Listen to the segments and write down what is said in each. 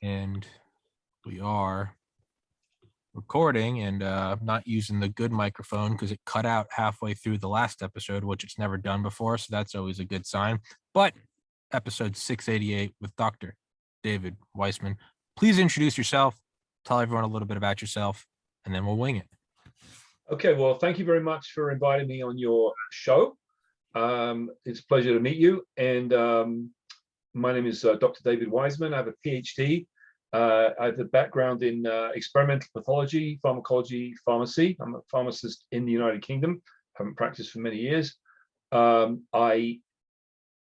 And we are recording, and I'm not using the good microphone because it cut out halfway through the last episode, which it's never done before. So that's always a good sign. But episode 688 with Dr. David Wiseman. Please introduce yourself, tell everyone a little bit about yourself, and then we'll wing it. Okay, well, thank you very much for inviting me on your show. It's a pleasure to meet you. And my name is Dr. David Wiseman. I have a PhD. I have a background in experimental pathology, pharmacology, pharmacy. I'm a pharmacist in the United Kingdom. Haven't practiced for many years. I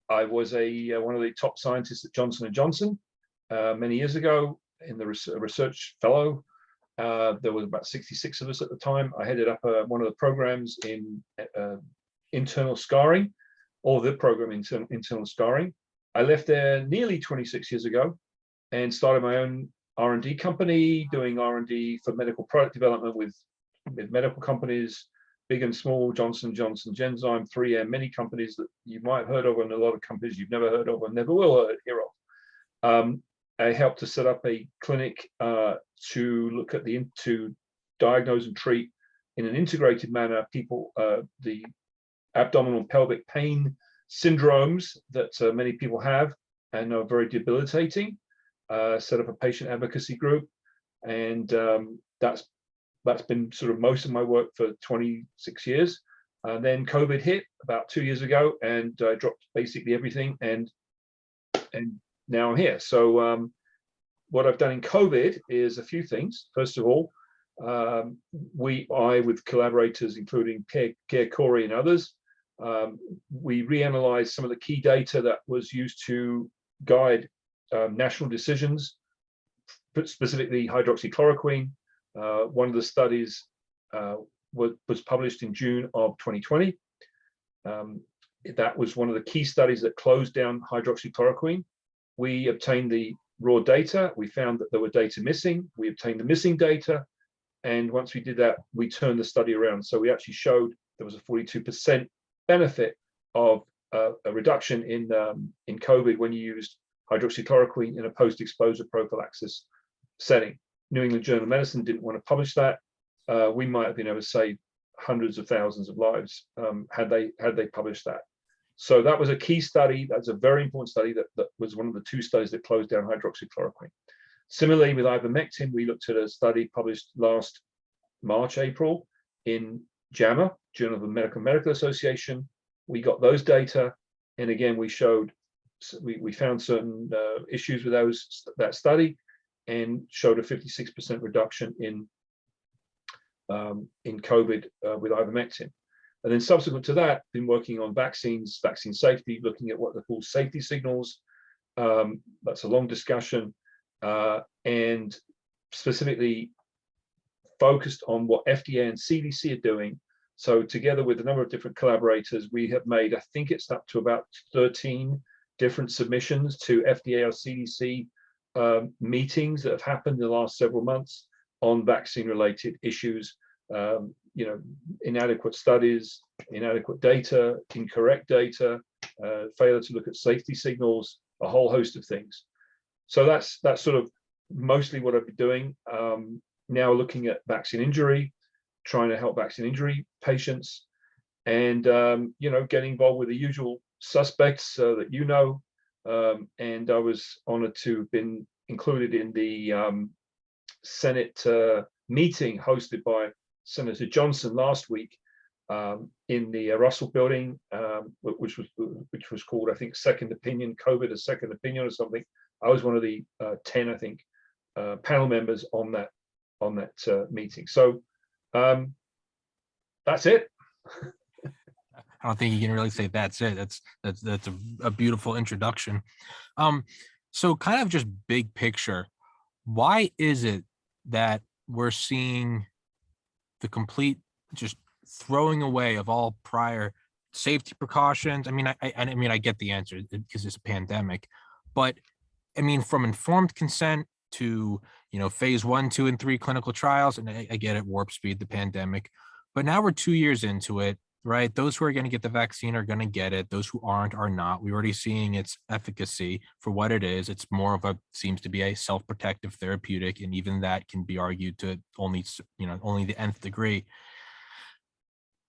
was one of the top scientists at Johnson & Johnson many years ago in the research fellow. There was about 66 of us at the time. I headed up one of the programs in internal scarring, or the program internal scarring. I left there nearly 26 years ago and started my own R&D company, doing R&D for medical product development with medical companies, big and small, Johnson & Johnson, Genzyme, 3M, many companies that you might have heard of, and a lot of companies you've never heard of and never will hear of. I helped to set up a clinic to look at to diagnose and treat in an integrated manner people, the abdominal pelvic pain syndromes that many people have and are very debilitating. Set up a patient advocacy group, and that's been sort of most of my work for 26 years. Then COVID hit about 2 years ago, and I dropped basically everything, and now I'm here. So what I've done in COVID is a few things. First of all, I, with collaborators, including Pierre Corey and others, we reanalyzed some of the key data that was used to guide national decisions, specifically hydroxychloroquine. One of the studies was published in June of 2020. That was one of the key studies that closed down hydroxychloroquine. We obtained the raw data. We found that there were data missing. We obtained the missing data. And once we did that, we turned the study around. So we actually showed there was a 42% benefit of a reduction in COVID when you used hydroxychloroquine in a post-exposure prophylaxis setting. New England Journal of Medicine didn't want to publish that. We might have been able to save hundreds of thousands of lives had they published that. So that was a key study. That's a very important study that was one of the two studies that closed down hydroxychloroquine. Similarly, with ivermectin, we looked at a study published last March, April in JAMA, Journal of the Medical Association. We got those data, and again, we found certain issues with that study, and showed a 56% reduction in COVID with ivermectin. And then subsequent to that, been working on vaccines, vaccine safety, looking at what they call safety signals. That's a long discussion, and specifically focused on what FDA and CDC are doing. So together with a number of different collaborators, we have made, I think it's up to about 13 different submissions to FDA or CDC meetings that have happened in the last several months on vaccine-related issues. Inadequate studies, inadequate data, incorrect data, failure to look at safety signals, a whole host of things. So that's sort of mostly what I've been doing. Now looking at vaccine injury, trying to help vaccine injury patients, and getting involved with the usual suspects that and I was honored to have been included in the Senate meeting hosted by Senator Johnson last week in the Russell building, which was called, I think, Second Opinion, COVID, a Second Opinion or something. I was one of the 10, I think, panel members on that meeting. So that's it. I don't think you can really say that's it. That's a beautiful introduction. So kind of just big picture, why is it that we're seeing the complete just throwing away of all prior safety precautions? I mean, I get the answer because it's a pandemic, but I mean, from informed consent to, phase 1, 2, and 3 clinical trials, and I get it, warp speed, the pandemic, but now we're 2 years into it. right? Those who are going to get the vaccine are going to get it. Those who aren't are not. We're already seeing its efficacy for what it is. It's more of a, seems to be a self-protective therapeutic, and even that can be argued to only, only the nth degree.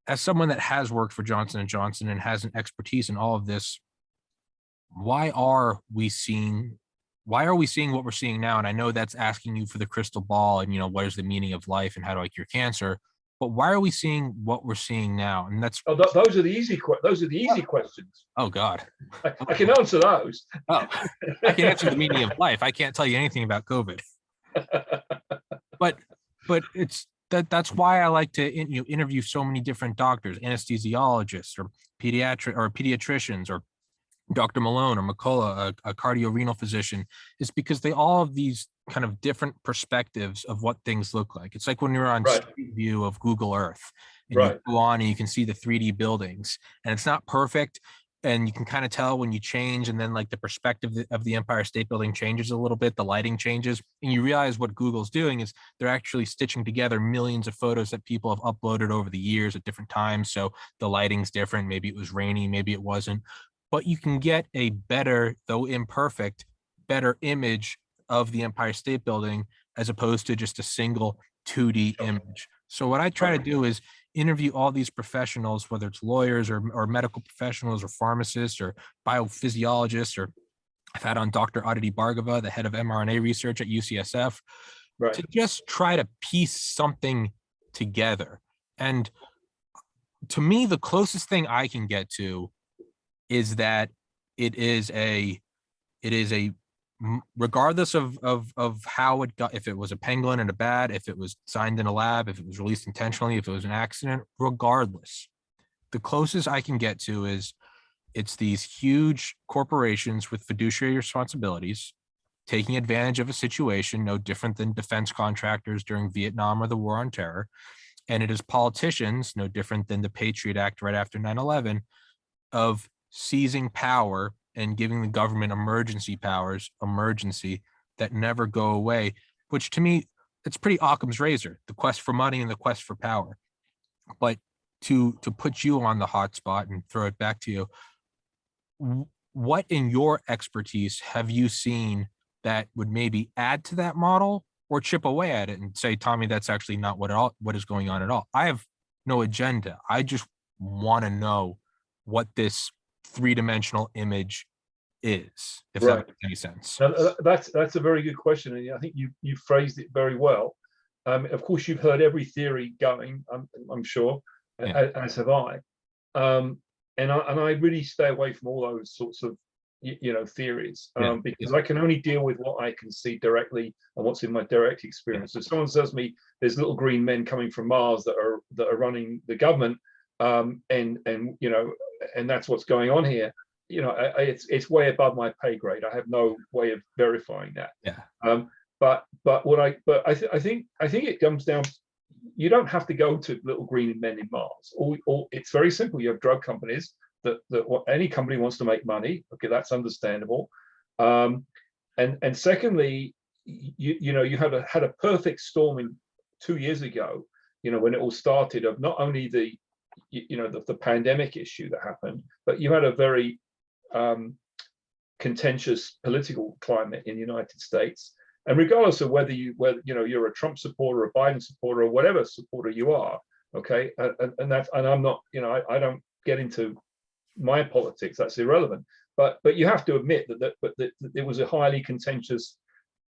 As someone that has worked for Johnson and Johnson and has an expertise in all of this, why are we seeing what we're seeing now? And I know that's asking you for the crystal ball and, what is the meaning of life and how do I cure cancer? But why are we seeing what we're seeing now? And that's, Oh, those are the easy questions. oh God. I can answer those. Oh, I can answer the meaning of life. I can't tell you anything about COVID. But that's why I like to interview so many different doctors, anesthesiologists, or pediatricians, or Dr. Malone or McCullough, a cardiorenal physician, is because they all have these kind of different perspectives of what things look like. It's like when you're on Street View of Google Earth, and you go on and you can see the 3D buildings, and it's not perfect, and you can kind of tell when you change, and then like the perspective of the Empire State Building changes a little bit, the lighting changes, and you realize what Google's doing is they're actually stitching together millions of photos that people have uploaded over the years at different times. So the lighting's different. Maybe it was rainy, maybe it wasn't, but you can get a better, though imperfect, better image of the Empire State Building as opposed to just a single 2D image. So what I try to do is interview all these professionals, whether it's lawyers or medical professionals or pharmacists or biophysiologists, or I've had on Dr. Aditi Bhargava, the head of mRNA research at UCSF, to just try to piece something together. And to me, the closest thing I can get to is that it is a regardless of how it got, if it was a penguin and a bat, if it was signed in a lab, if it was released intentionally, if it was an accident, regardless, the closest I can get to is it's these huge corporations with fiduciary responsibilities taking advantage of a situation no different than defense contractors during Vietnam or the War on Terror. And it is politicians, no different than the Patriot Act right after 9/11, of seizing power and giving the government emergency powers, that never go away, which to me, it's pretty Occam's razor, the quest for money and the quest for power. But to put you on the hot spot and throw it back to you, what in your expertise have you seen that would maybe add to that model or chip away at it and say, Tommy, that's actually not what is going on at all? I have no agenda. I just want to know what this three-dimensional image is, if that makes any sense. Now, that's a very good question, and I think you phrased it very well. Of course, you've heard every theory going, I'm sure, as have I. And I really stay away from all those sorts of theories, because I can only deal with what I can see directly and what's in my direct experience. If someone says to me there's little green men coming from Mars that are running the government, and that's what's going on here, it's way above my pay grade. I have no way of verifying that. But I think it comes down, you don't have to go to little green men in Mars. Or it's very simple. You have drug companies that any company wants to make money. Okay, that's understandable. And secondly, you had a perfect storm in 2 years ago, when it all started, of not only the pandemic issue that happened, but you had a very contentious political climate in the United States. And regardless of whether you're a Trump supporter, a Biden supporter, or whatever supporter you are, okay, and I'm not, I don't get into my politics. That's irrelevant. But you have to admit that it was a highly contentious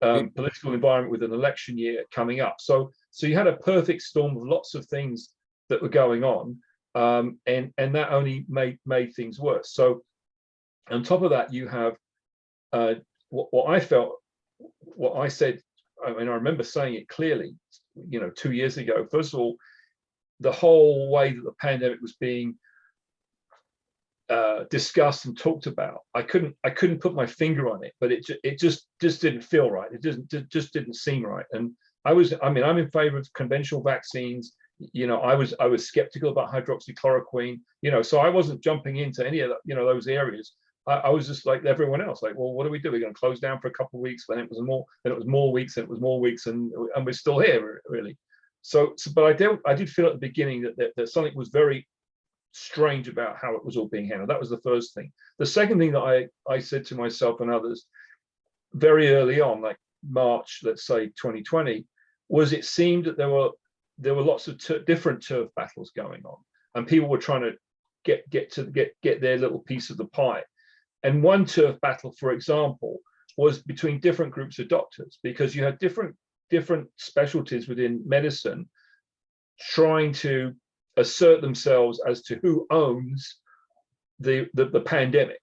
political environment with an election year coming up. So you had a perfect storm of lots of things that were going on, and that only made things worse. So on top of that, you have what I felt. What I said, I remember saying it clearly, 2 years ago. First of all, the whole way that the pandemic was being discussed and talked about, I couldn't put my finger on it, but it just didn't feel right. It just didn't seem right. And I'm in favor of conventional vaccines. I was skeptical about hydroxychloroquine. So I wasn't jumping into any of those areas. I was just like everyone else, like, well, what do we do? We're going to close down for a couple of weeks. Then it was more weeks, and we're still here, really. So but I did feel at the beginning that something was very strange about how it was all being handled. That was the first thing. The second thing that I said to myself and others very early on, like March, let's say 2020, was it seemed that there were lots of different turf battles going on, and people were trying to get their little piece of the pie. And one turf battle, for example, was between different groups of doctors, because you had different specialties within medicine trying to assert themselves as to who owns the pandemic.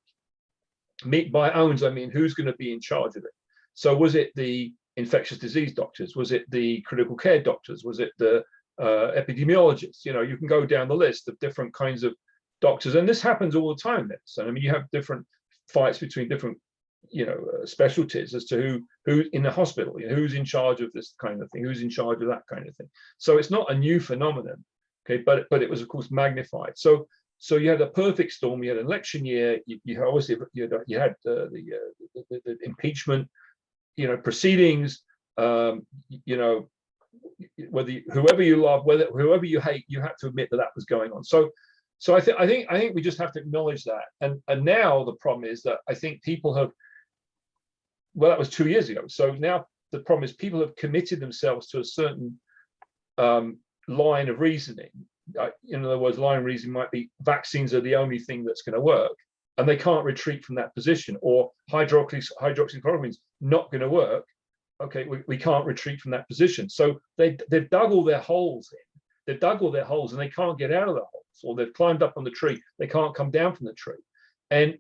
By owns, I mean who's going to be in charge of it. So was it the infectious disease doctors? Was it the critical care doctors? Was it the epidemiologists? You know, you can go down the list of different kinds of doctors, and this happens all the time. So I mean, you have different fights between different, you know, specialties as to who in the hospital, you know, who's in charge of this kind of thing, who's in charge of that kind of thing. So it's not a new phenomenon, okay, but it was of course magnified. So you had a perfect storm. You had an election year. You obviously you had the impeachment, you know, proceedings. You know, whoever you love, whoever you hate, you have to admit that was going on. So I think we just have to acknowledge that. And now the problem is that I think people have. Well, that was 2 years ago. So now the problem is people have committed themselves to a certain line of reasoning. In other words, line of reasoning might be vaccines are the only thing that's going to work, and they can't retreat from that position, or hydroxychloroquine is not going to work. Okay, we can't retreat from that position. So they've dug all their holes in. They've dug all their holes, and they can't get out of the holes, or they've climbed up on the tree. They can't come down from the tree. And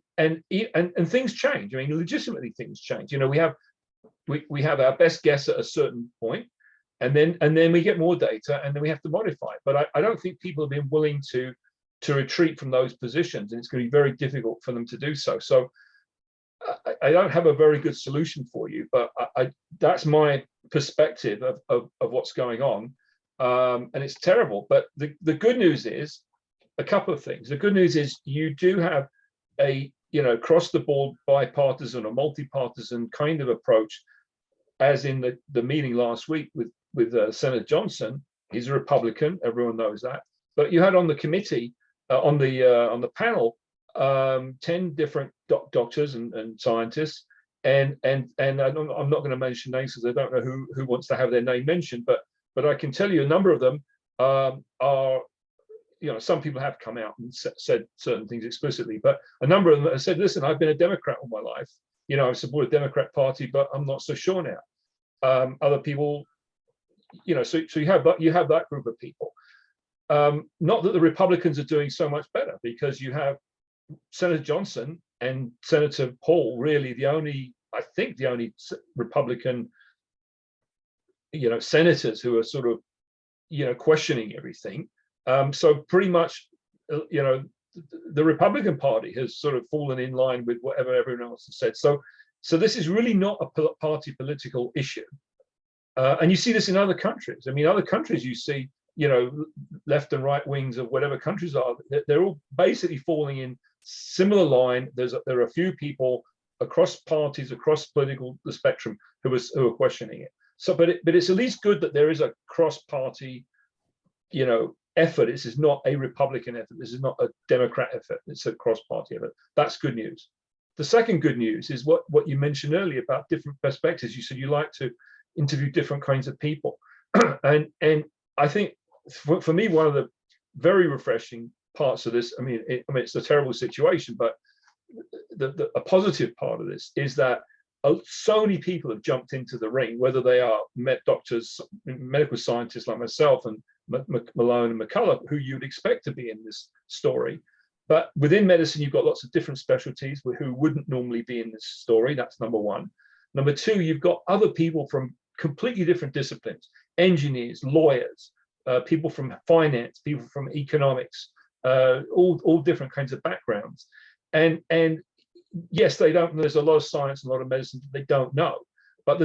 things change. I mean, legitimately things change. You know, we have our best guess at a certain point, and then we get more data, and then we have to modify it. But I don't think people have been willing to retreat from those positions, and it's going to be very difficult for them to do so. So I don't have a very good solution for you, but that's my perspective of what's going on, and it's terrible. But the good news is a couple of things. The good news is you do have a, you know, across the board bipartisan or multi-partisan kind of approach, as in the meeting last week with Senator Johnson. He's a Republican, everyone knows that. But you had on the committee, on the panel, 10 different doctors and scientists, and I'm not going to mention names because I don't know who wants to have their name mentioned, but I can tell you a number of them are. You know, some people have come out and said certain things explicitly, but a number of them have said, listen, I've been a Democrat all my life. You know, I've supported the Democrat Party, but I'm not so sure now. Other people, you know, so you have that group of people. Not that the Republicans are doing so much better, because you have Senator Johnson and Senator Paul, really I think the only Republican, you know, senators who are sort of, you know, questioning everything. So pretty much, you know, the Republican Party has sort of fallen in line with whatever everyone else has said. So this is really not a party political issue. And you see this in other countries. I mean, other countries you see, you know, left and right wings of whatever countries are, they're all basically falling in similar line. There are a few people across parties, across the spectrum, who are questioning it. So, but it's at least good that there is a cross-party, you know, effort. This is not a Republican effort. This is not a Democrat effort. It's a cross-party effort. That's good news. The second good news is what you mentioned earlier about different perspectives. You said you like to interview different kinds of people, and I think for me, one of the very refreshing parts of this. I mean, it's a terrible situation, but a positive part of this is that so many people have jumped into the ring, whether they are doctors, medical scientists like myself and Malone and McCullough, who you'd expect to be in this story. But within medicine, you've got lots of different specialties who wouldn't normally be in this story. That's number one. Number two, you've got other people from completely different disciplines, engineers, lawyers, people from finance, people from economics, all different kinds of backgrounds. And yes, there's a lot of science, a lot of medicine they don't know. But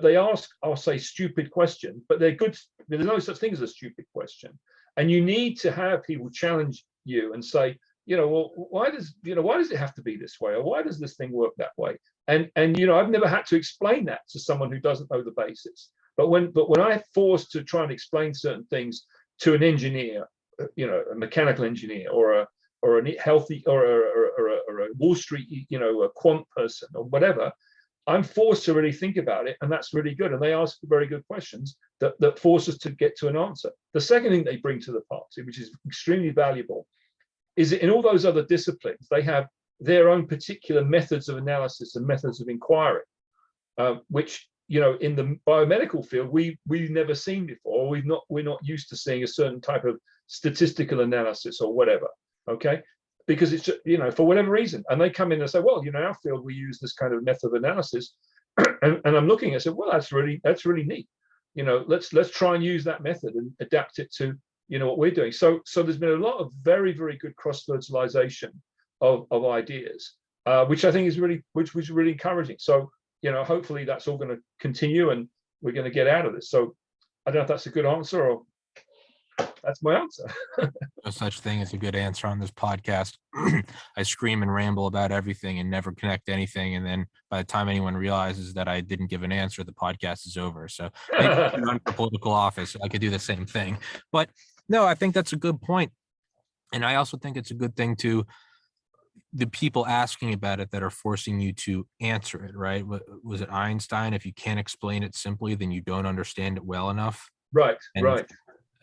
they ask, I'll say, stupid questions, but they're good. There's no such thing as a stupid question. And you need to have people challenge you and say, you know, well, why does it have to be this way? Or why does this thing work that way? And you know, I've never had to explain that to someone who doesn't know the basics. But when I'm forced to try and explain certain things to an engineer, you know, a mechanical engineer or or a healthy or a Wall Street, a quant person or whatever, I'm forced to really think about it, and that's really good. And they ask very good questions that force us to get to an answer. The second thing they bring to the party, which is extremely valuable, is that in all those other disciplines, they have their own particular methods of analysis and methods of inquiry, which in the biomedical field we've never seen before. We're not used to seeing a certain type of statistical analysis or whatever. Okay. Because it's just, for whatever reason, and they come in and say, well, our field, we use this kind of method of analysis, and I'm looking, I said, well, that's really neat. Let's try and use that method and adapt it to what we're doing. So there's been a lot of very, very good cross fertilization of ideas, which I think is really encouraging. So hopefully that's all going to continue, and we're going to get out of this. So I don't know if that's a good answer, or that's my answer. No such thing as a good answer on this podcast. I scream and ramble about everything and never connect anything. And then by the time anyone realizes that I didn't give an answer, the podcast is over. So maybe I can run for political office, I could do the same thing. But no, I think that's a good point. And I also think it's a good thing to the people asking about it that are forcing you to answer it, right? Was it Einstein? If you can't explain it simply, then you don't understand it well enough. Right, and right.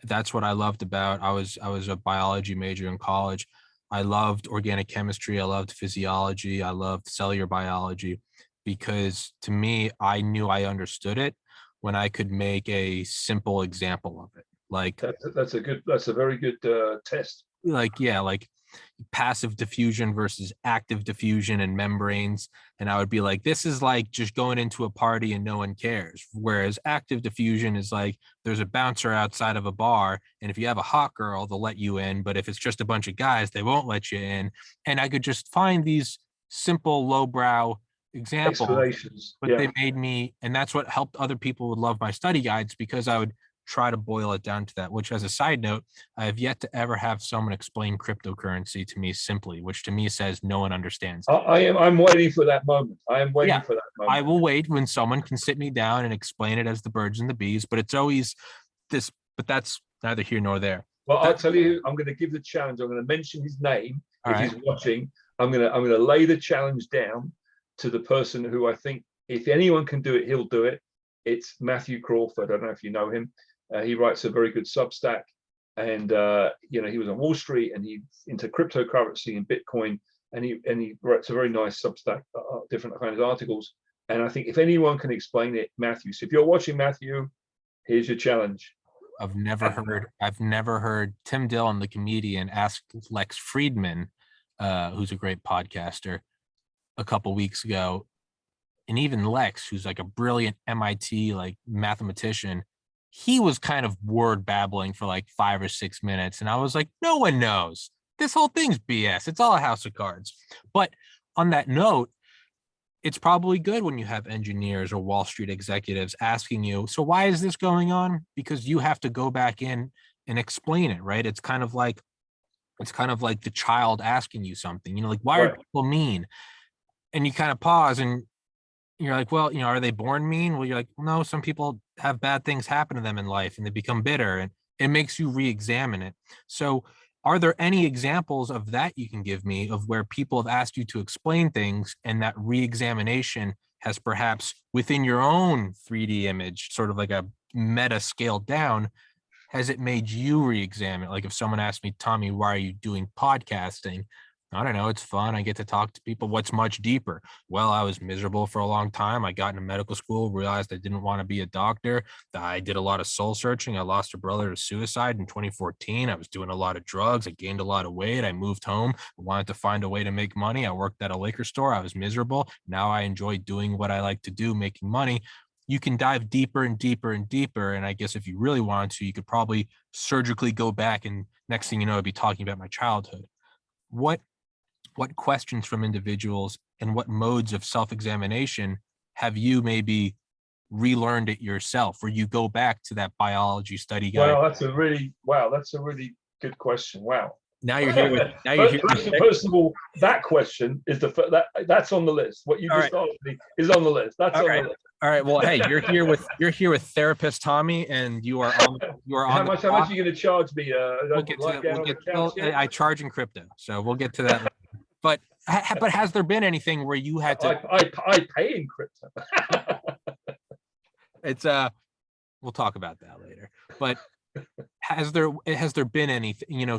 That's what I loved about, I was a biology major in college. I loved organic chemistry. I loved physiology. I loved cellular biology, because to me, I knew I understood it when I could make a simple example of it. Like that's a very good test. Like passive diffusion versus active diffusion and membranes. And I would be like, this is like just going into a party and no one cares. Whereas active diffusion is like, there's a bouncer outside of a bar, and if you have a hot girl, they'll let you in. But if it's just a bunch of guys, they won't let you in. And I could just find these simple lowbrow examples, but they made me, and that's what helped other people would love my study guides, because I would try to boil it down to that. Which, as a side note, I have yet to ever have someone explain cryptocurrency to me simply, which to me says no one understands. I'm waiting for that moment. I am waiting for that moment. I will wait when someone can sit me down and explain it as the birds and the bees, but it's always this, but that's neither here nor there. Well, I'll tell you, I'm going to give the challenge. I'm going to mention his name. If he's watching, I'm going to lay the challenge down to the person who I think, if anyone can do it, he'll do it. It's Matthew Crawford. I don't know if you know him. He writes a very good Substack, and he was on Wall Street, and he's into cryptocurrency and Bitcoin, and he writes a very nice Substack, different kinds of articles. And I think if anyone can explain it, Matthew. So if you're watching, Matthew, here's your challenge. I've never heard Tim Dillon, the comedian, ask Lex Friedman, who's a great podcaster, a couple weeks ago, and even Lex, who's like a brilliant MIT mathematician, he was kind of word babbling for like 5 or 6 minutes. And I was like, no one knows. This whole thing's BS. It's all a house of cards. But on that note, it's probably good when you have engineers or Wall Street executives asking you, so why is this going on? Because you have to go back in and explain it, right? It's kind of like the child asking you something, like, why are people mean? And you kind of pause and you're like, well, are they born mean? Well, you're like, no, some people have bad things happen to them in life and they become bitter, and it makes you re-examine it. So are there any examples of that you can give me, of where people have asked you to explain things, and that re-examination has perhaps within your own 3D image, sort of like a meta scaled down, has it made you re-examine? Like if someone asked me, Tommy, why are you doing podcasting? I don't know. It's fun. I get to talk to people. What's much deeper? Well, I was miserable for a long time. I got into medical school, realized I didn't want to be a doctor. I did a lot of soul searching. I lost a brother to suicide in 2014. I was doing a lot of drugs. I gained a lot of weight. I moved home. I wanted to find a way to make money. I worked at a liquor store. I was miserable. Now I enjoy doing what I like to do, making money. You can dive deeper and deeper and deeper. And I guess if you really wanted to, you could probably surgically go back, and next thing you know, I'd be talking about my childhood. What questions from individuals and what modes of self-examination have you maybe relearned it yourself, where you go back to that biology study guide? Well, that's a really good question. Wow. Now you're here with. First of all, that question is that's on the list. What you just asked me is on the list. That's on the list. All right. Well, hey, you're here with therapist Tommy, and you are on the How much clock. are you going to charge me? We'll Don't get to lie that. down on the couch Well, yet? I charge in crypto, so we'll get to that later. But but has there been anything where you had to? I pay in crypto. It's we'll talk about that later. But has there been anything, an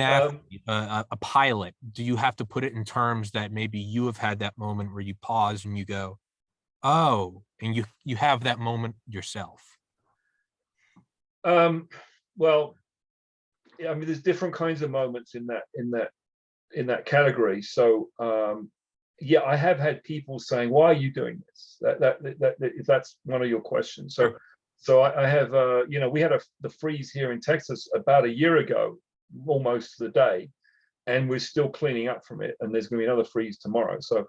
athlete, a pilot? Do you have to put it in terms that maybe you have had that moment where you pause and you go, oh, and you have that moment yourself? Well, yeah, I mean, there's different kinds of moments in that category. So yeah, I have had people saying, "Why are you doing this?" If that's one of your questions. So Sure. so I have we had the freeze here in Texas about a year ago, almost to the day, and we're still cleaning up from it. And there's going to be another freeze tomorrow. So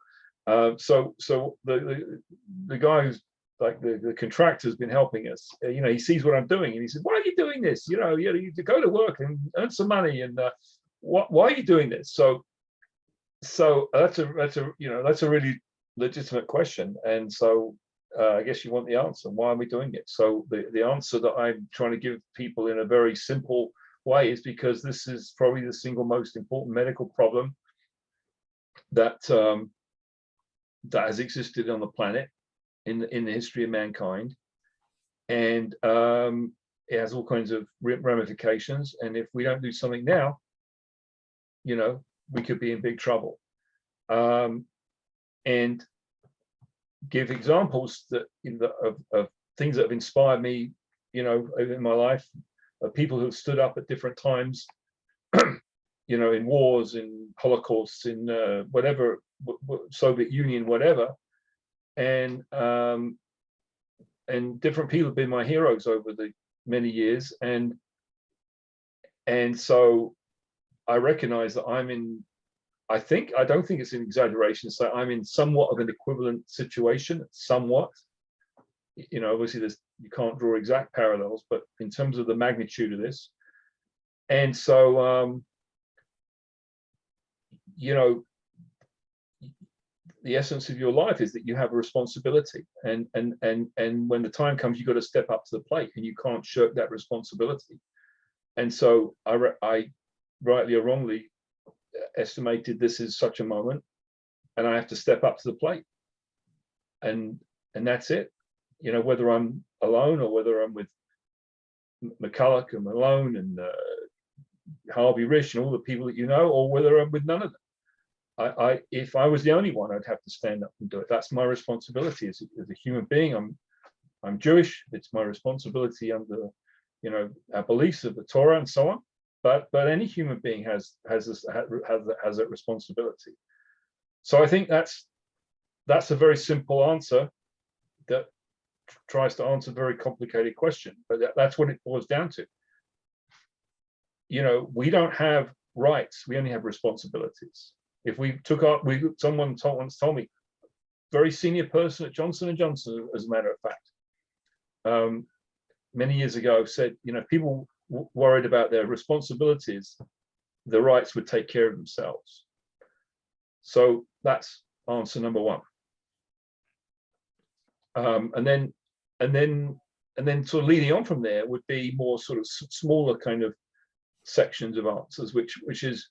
so the guy who's like the contractor's been helping us. He sees what I'm doing, and he says, "Why are you doing this? You need to go to work and earn some money, and why are you doing this?" So that's a really legitimate question, and so I guess you want the answer. Why are we doing it? So the answer that I'm trying to give people in a very simple way is because this is probably the single most important medical problem that that has existed on the planet in the history of mankind, and it has all kinds of ramifications. And if we don't do something now, we could be in big trouble. And give examples of things that have inspired me, in my life, of people who have stood up at different times, in wars, in Holocausts, in whatever, Soviet Union, whatever, and different people have been my heroes over the many years, and so I recognize that I don't think it's an exaggeration to say I'm in somewhat of an equivalent situation, somewhat. Obviously you can't draw exact parallels, but in terms of the magnitude of this. And so, the essence of your life is that you have a responsibility, and when the time comes, you've got to step up to the plate, and you can't shirk that responsibility. And so I rightly or wrongly estimated this is such a moment, and I have to step up to the plate, and that's it. Whether I'm alone or whether I'm with McCulloch and Malone and Harvey Rich and all the people that or whether I'm with none of them. If I was the only one, I'd have to stand up and do it. That's my responsibility as a human being. I'm Jewish. It's my responsibility under our beliefs of the Torah and so on. But any human being has that responsibility. So I think that's a very simple answer that tries to answer a very complicated question. But that's what it boils down to. We don't have rights; we only have responsibilities. If we took up, someone once told me, very senior person at Johnson & Johnson, as a matter of fact, many years ago, said, people worried about their responsibilities, the rights would take care of themselves. So that's answer number one. And then sort of leading on from there would be more sort of smaller kind of sections of answers, which is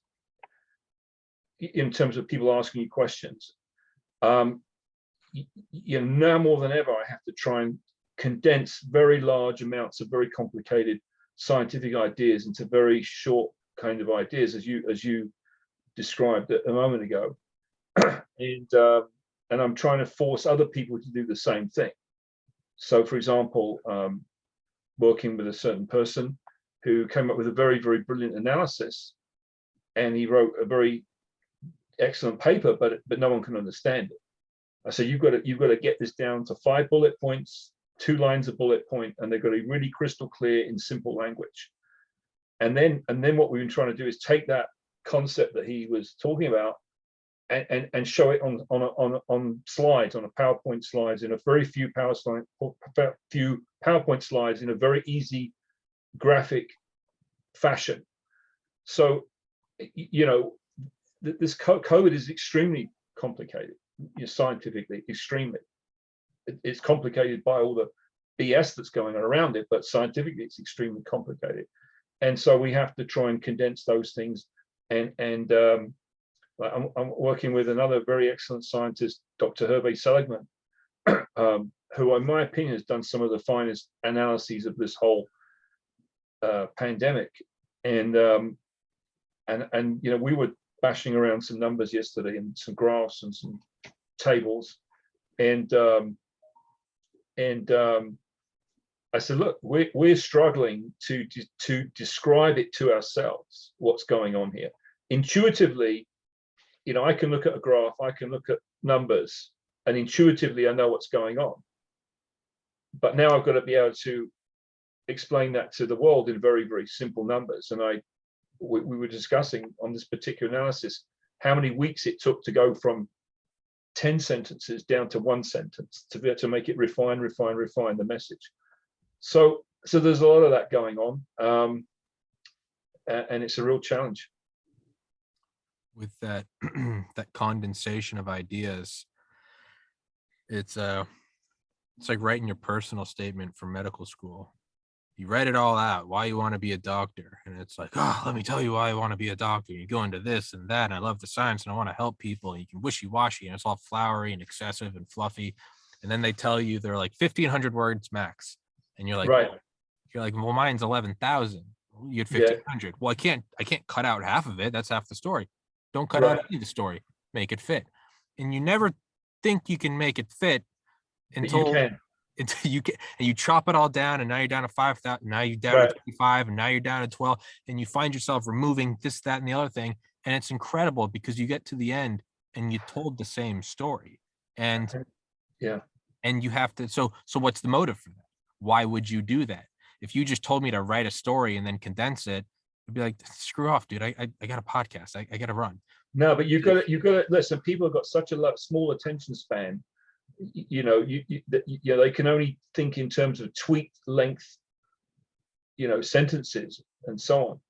in terms of people asking you questions. Now more than ever, I have to try and condense very large amounts of very complicated scientific ideas into very short kind of ideas, as you described a moment ago, and I'm trying to force other people to do the same thing. So, for example, working with a certain person who came up with a very, very brilliant analysis, and he wrote a very excellent paper, but no one can understand it. I said, you've got to get this down to 5 bullet points, 2 lines of bullet point, and they've got to be really crystal clear in simple language. And then what we've been trying to do is take that concept that he was talking about and show it on slides, on a PowerPoint slides, in a very few PowerPoint slides in a very easy graphic fashion. So, this COVID is extremely complicated, scientifically, extremely. it's complicated by all the BS that's going on around it, but scientifically it's extremely complicated. And so we have to try and condense those things. And I'm working with another very excellent scientist, Dr. Hervé Seligman, who in my opinion has done some of the finest analyses of this whole pandemic. And we were bashing around some numbers yesterday and some graphs and some tables. And I said, look, we're struggling to describe it to ourselves, what's going on here. Intuitively, I can look at a graph, I can look at numbers, and intuitively I know what's going on. But now I've got to be able to explain that to the world in very, very simple numbers. And we were discussing on this particular analysis how many weeks it took to go from 10 sentences down to 1 sentence to be able to make it refine the message. So there's a lot of that going on, and it's a real challenge. With that that condensation of ideas, it's like writing your personal statement for medical school. You write it all out, why you want to be a doctor, and it's like, oh, let me tell you why I want to be a doctor. You go into this and that, and I love the science, and I want to help people. And you can wishy-washy, and it's all flowery and excessive and fluffy. And then they tell you they're like 1,500 words max, and you're like, right. You're like, well, mine's 11,000. You had 1,500. Well, I can't cut out half of it. That's half the story. Don't cut out any of the story. Make it fit. And you never think you can make it fit until you can, and you chop it all down, and now you're down to 5,000. Now you're down to 25, and now you're down to 12, and you find yourself removing this, that, and the other thing. And it's incredible because you get to the end and you told the same story. And and you have to. So what's the motive for that? Why would you do that? If you just told me to write a story and then condense it, I'd be like, screw off, dude. I got a podcast. I got to run. No, but you've got to listen. People have got such a small attention span. They can only think in terms of tweet length, sentences and so on.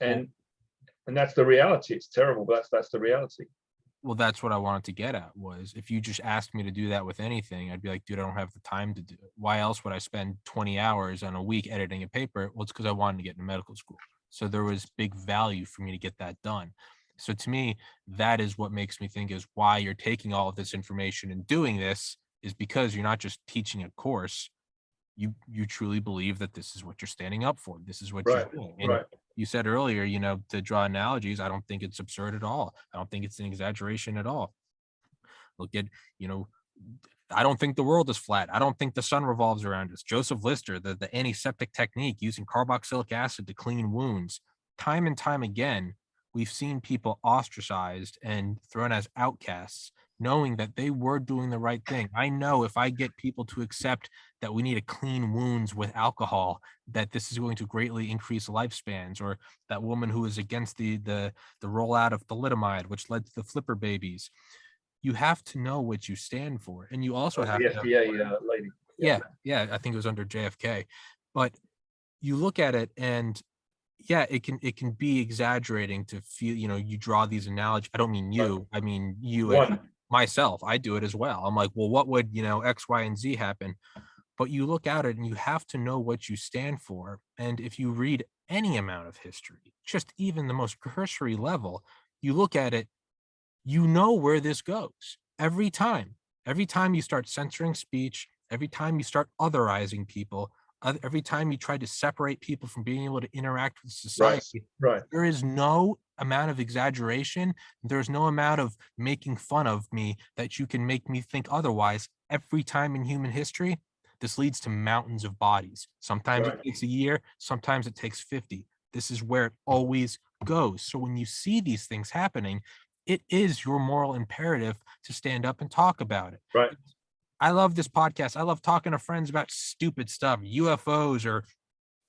And that's the reality. It's terrible, but that's the reality. Well, that's what I wanted to get at, was if you just asked me to do that with anything, I'd be like, dude, I don't have the time to do it. Why else would I spend 20 hours on a week editing a paper? Well, it's because I wanted to get into medical school. So there was big value for me to get that done. So to me, that is what makes me think is why you're taking all of this information and doing this, is because you're not just teaching a course. You truly believe that this is what you're standing up for. This is what you're doing. And you said earlier, to draw analogies, I don't think it's absurd at all. I don't think it's an exaggeration at all. Look at, I don't think the world is flat. I don't think the sun revolves around us. Joseph Lister, the antiseptic technique, using carboxylic acid to clean wounds. Time and time again, we've seen people ostracized and thrown as outcasts, knowing that they were doing the right thing. I know if I get people to accept that we need to clean wounds with alcohol, that this is going to greatly increase lifespans. Or that woman who was against the rollout of thalidomide, which led to the flipper babies. You have to know what you stand for, and you also have the to FDA lady. Yeah, I think it was under JFK. But you look at it, and it can be exaggerating to feel, you draw these analogies. I don't mean you, I mean you and myself. I do it as well. I'm like, well, what would, X, Y, and Z happen? But you look at it and you have to know what you stand for. And if you read any amount of history, just even the most cursory level, you look at it, you know where this goes every time. Every time you start censoring speech, every time you start otherizing people, every time you try to separate people from being able to interact with society, there is no amount of exaggeration. There's no amount of making fun of me that you can make me think otherwise. Every time in human history, this leads to mountains of bodies. Sometimes it takes a year, sometimes it takes 50. This is where it always goes. So when you see these things happening, it is your moral imperative to stand up and talk about it. Right. I love this podcast. I love talking to friends about stupid stuff, UFOs, or,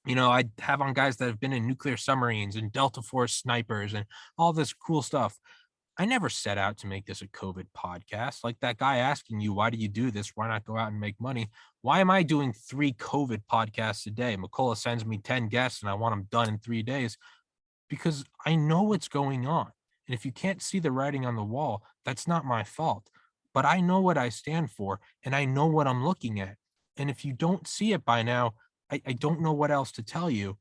I have on guys that have been in nuclear submarines and Delta Force snipers and all this cool stuff. I never set out to make this a COVID podcast. Like that guy asking you, why do you do this? Why not go out and make money? Why am I doing 3 COVID podcasts a day? McCullough sends me 10 guests and I want them done in 3 days, because I know what's going on. And if you can't see the writing on the wall, that's not my fault. but I know what I stand for and I know what I'm looking at. And if you don't see it by now, I don't know what else to tell you.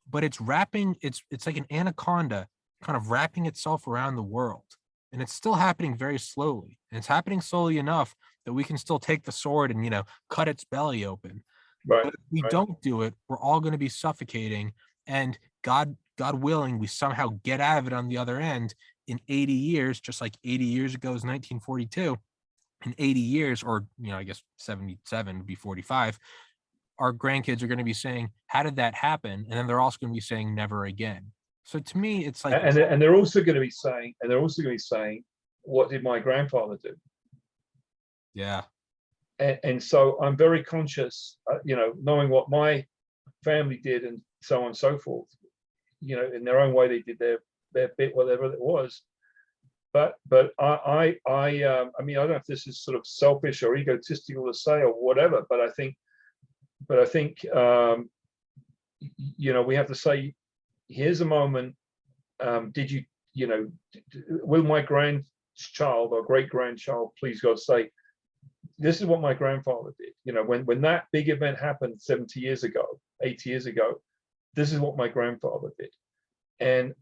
But it's like an anaconda kind of wrapping itself around the world. And it's still happening very slowly. And it's happening slowly enough that we can still take the sword and, cut its belly open. Right. But if we Right. don't do it, we're all going to be suffocating. And God willing, we somehow get out of it on the other end in 80 years, just like 80 years ago is 1942. In 80 years, or I guess 77 would be 45, our grandkids are going to be saying, "How did that happen?" And then they're also going to be saying, "Never again." So to me, it's like, And they're also going to be saying, what did my grandfather do? yeah, And so I'm very conscious, knowing what my family did and so on and so forth. In their own way, they did their bit, whatever it was. But I mean, I don't know if this is sort of selfish or egotistical to say or whatever, but I think we have to say, here's a moment. Did will my grandchild or great grandchild, please God, say, this is what my grandfather did. When that big event happened 70 years ago, 80 years ago, this is what my grandfather did. And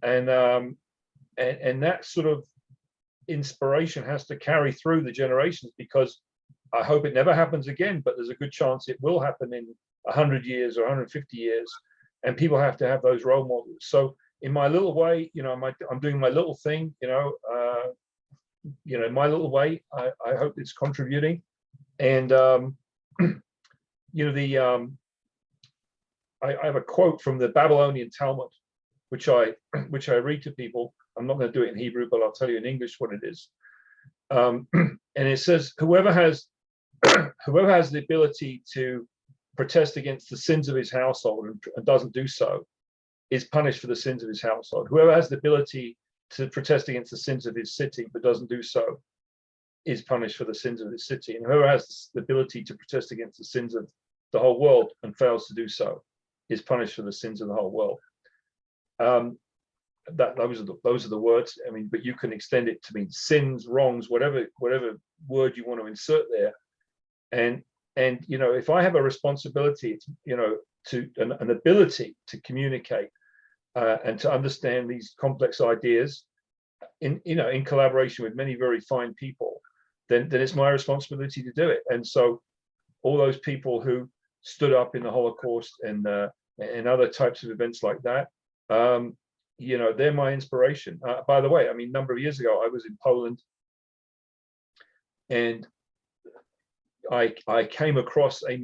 that sort of inspiration has to carry through the generations, because I hope it never happens again, but there's a good chance it will happen in 100 years or 150 years, and people have to have those role models. So in my little way, I'm doing my little thing, in my little way. I hope it's contributing. And I have a quote from the Babylonian Talmud, which I read to people. I'm not going to do it in Hebrew, but I'll tell you in English what it is. And it says, whoever has the ability to protest against the sins of his household and doesn't do so is punished for the sins of his household. Whoever has the ability to protest against the sins of his city but doesn't do so is punished for the sins of his city. And whoever has the ability to protest against the sins of the whole world and fails to do so is punished for the sins of the whole world. Those are the words. I mean, but you can extend it to mean sins, wrongs, whatever word you want to insert there. And if I have a responsibility, to an ability to communicate and to understand these complex ideas in collaboration with many very fine people, then it's my responsibility to do it. And so all those people who stood up in the Holocaust and other types of events like that, they're my inspiration. By the way, I mean, a number of years ago, I was in Poland, and I came across a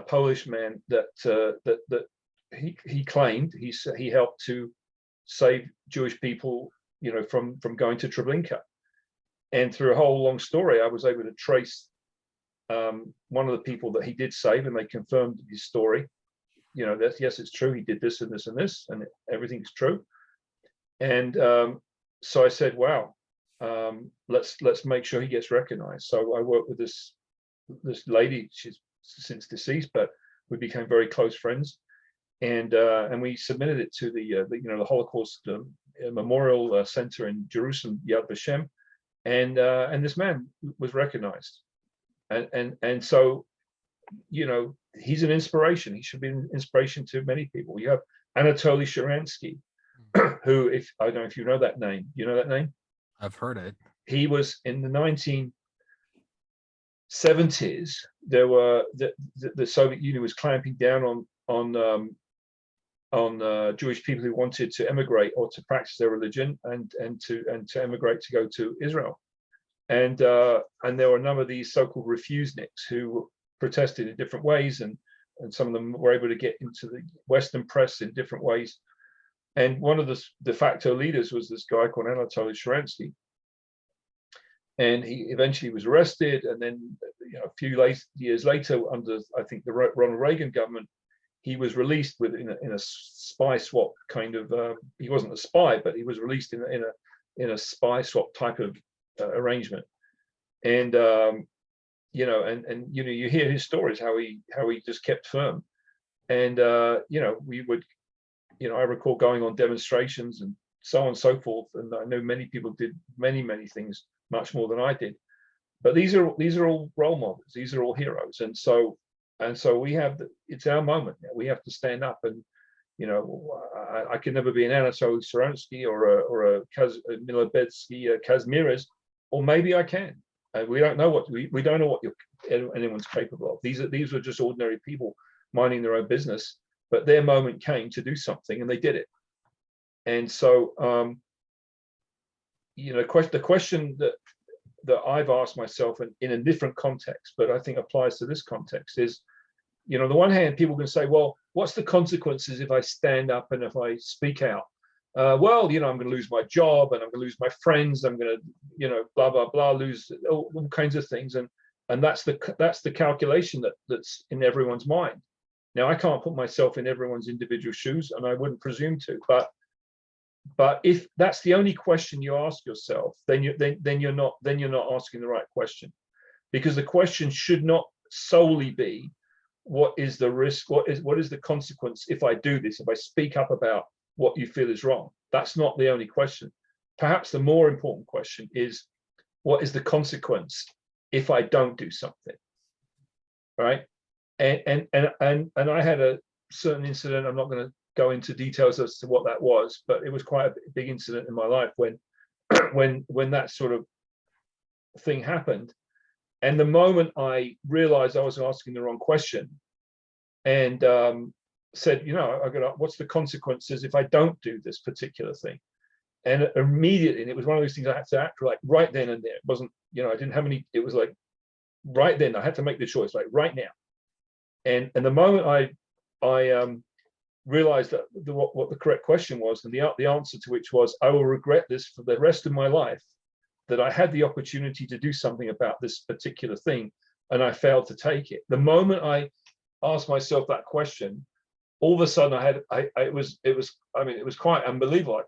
Polish man that he claimed he helped to save Jewish people, from going to Treblinka. And through a whole long story, I was able to trace one of the people that he did save, and they confirmed his story. That yes, it's true. He did this and this and this, and everything's true. And so I said, wow, let's make sure he gets recognized. So I worked with this lady. She's since deceased, but we became very close friends. And we submitted it to the Holocaust Memorial Center in Jerusalem, Yad Vashem, and this man was recognized. And so, he's an inspiration. He should be an inspiration to many people. You have Anatoly Sharansky, who, if I don't know if you know that name. You know that name? I've heard it. He was in the 1970s. There were the Soviet Union was clamping down on Jewish people who wanted to emigrate or to practice their religion and to emigrate to go to Israel. And there were a number of these so-called refuseniks who protested in different ways, and some of them were able to get into the Western press in different ways. And one of the de facto leaders was this guy called Anatoly Sharansky. And he eventually was arrested, and then a few years later, under I think the Ronald Reagan government, he was released in a spy swap kind of. He wasn't a spy, but he was released in a spy swap type of arrangement. And you hear his stories, how he just kept firm. And we would, I recall going on demonstrations and so on and so forth. And I know many people did many things much more than I did. But these are all role models. These are all heroes. And so we have it's our moment now. We have to stand up and, I can never be an Anatoly Soronsky or a Milobetsky, Kazmierz, or maybe I can. And we don't know what we don't know what anyone's capable of. These are just ordinary people minding their own business, but their moment came to do something, and they did it. And so, the question that I've asked myself in a different context, but I think applies to this context is, on the one hand, people can say, well, what's the consequences if I stand up and if I speak out? Well, I'm going to lose my job, and I'm going to lose my friends. I'm going to, blah, blah, blah, lose all kinds of things. And that's the calculation that's in everyone's mind. Now, I can't put myself in everyone's individual shoes, and I wouldn't presume to. But if that's the only question you ask yourself, then you're not asking the right question, because the question should not solely be, what is the risk? What is the consequence if I do this? If I speak up about what you feel is wrong? That's not the only question. Perhaps the more important question is, what is the consequence if I don't do something? Right? And I had a certain incident. I'm not going to go into details as to what that was, but it was quite a big incident in my life when when that sort of thing happened. And the moment I realized I was asking the wrong question, and said, what's the consequences if I don't do this particular thing? And immediately, and it was one of those things I had to act like right then and there. It wasn't, I didn't have any, it was like right then I had to make the choice, like right now. And the moment I realized that what the correct question was, and the answer to which was, I will regret this for the rest of my life, that I had the opportunity to do something about this particular thing, and I failed to take it. The moment I asked myself that question, all of a sudden it was quite unbelievable.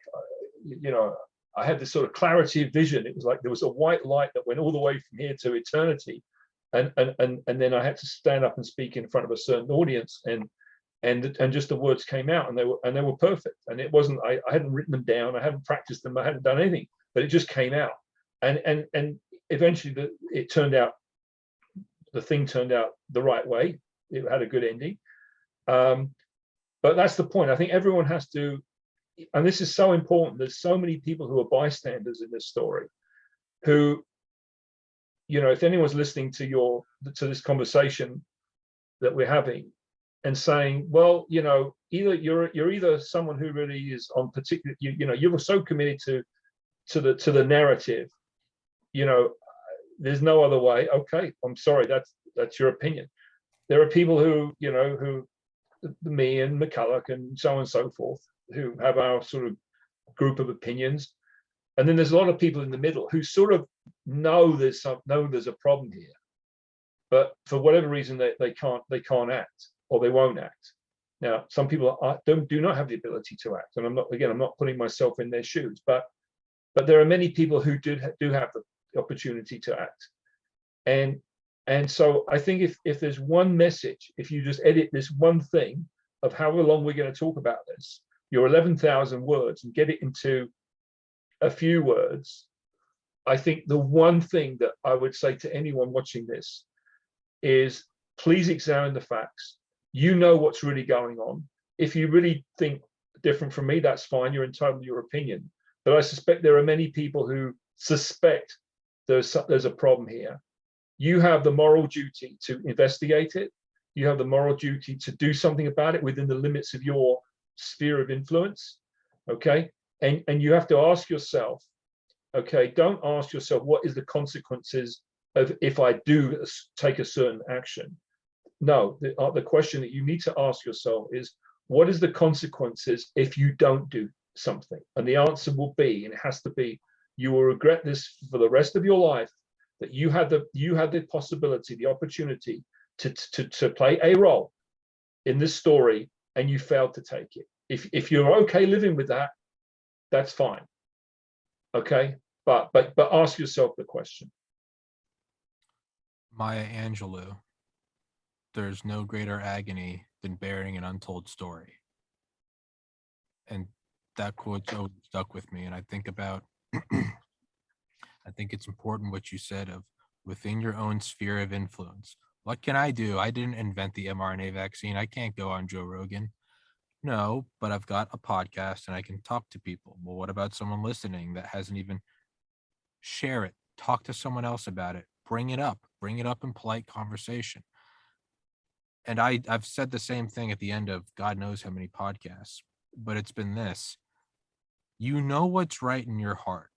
I had this sort of clarity of vision. It was like there was a white light that went all the way from here to eternity, and then I had to stand up and speak in front of a certain audience, and just the words came out, and they were perfect. And it wasn't, I hadn't written them down, I hadn't practiced them, I hadn't done anything, but it just came out. And eventually the thing turned out the right way. It had a good ending. But that's the point. I think everyone has to, and this is so important. There's so many people who are bystanders in this story who, if anyone's listening to this conversation that we're having and saying, well, either you're either someone who really is on particular, you were so committed to the narrative, there's no other way. Okay, I'm sorry, that's your opinion. There are people who, who me and McCulloch and so on and so forth, who have our sort of group of opinions. And then there's a lot of people in the middle who sort of know there's a problem here, but for whatever reason they can't act, or they won't act. Now, some people do not have the ability to act, and I'm not putting myself in their shoes, but there are many people who do have the opportunity to act. And so I think if there's one message, if you just edit this one thing of however long we're going to talk about this, your 11,000 words, and get it into a few words, I think the one thing that I would say to anyone watching this is, please examine the facts. You know what's really going on. If you really think different from me, that's fine. You're entitled to your opinion. But I suspect there are many people who suspect there's a problem here. You have the moral duty to investigate it. You have the moral duty to do something about it within the limits of your sphere of influence. Okay. And you have to ask yourself, okay, don't ask yourself, what is the consequences of if I do take a certain action? No, the question that you need to ask yourself is, what is the consequences if you don't do something? And the answer will be, and it has to be, you will regret this for the rest of your life, that you had the possibility, the opportunity to play a role in this story, and you failed to take it. If you're okay living with that, that's fine. Okay, but ask yourself the question. Maya Angelou, there's no greater agony than bearing an untold story. And that quote's always stuck with me. And I think about, I think it's important what you said of within your own sphere of influence. What can I do? I didn't invent the mRNA vaccine. I can't go on Joe Rogan. No, but I've got a podcast and I can talk to people. Well, what about someone listening that hasn't even share it? Talk to someone else about it. Bring it up in polite conversation. And I've said the same thing at the end of God knows how many podcasts, but it's been this. You know what's right in your heart.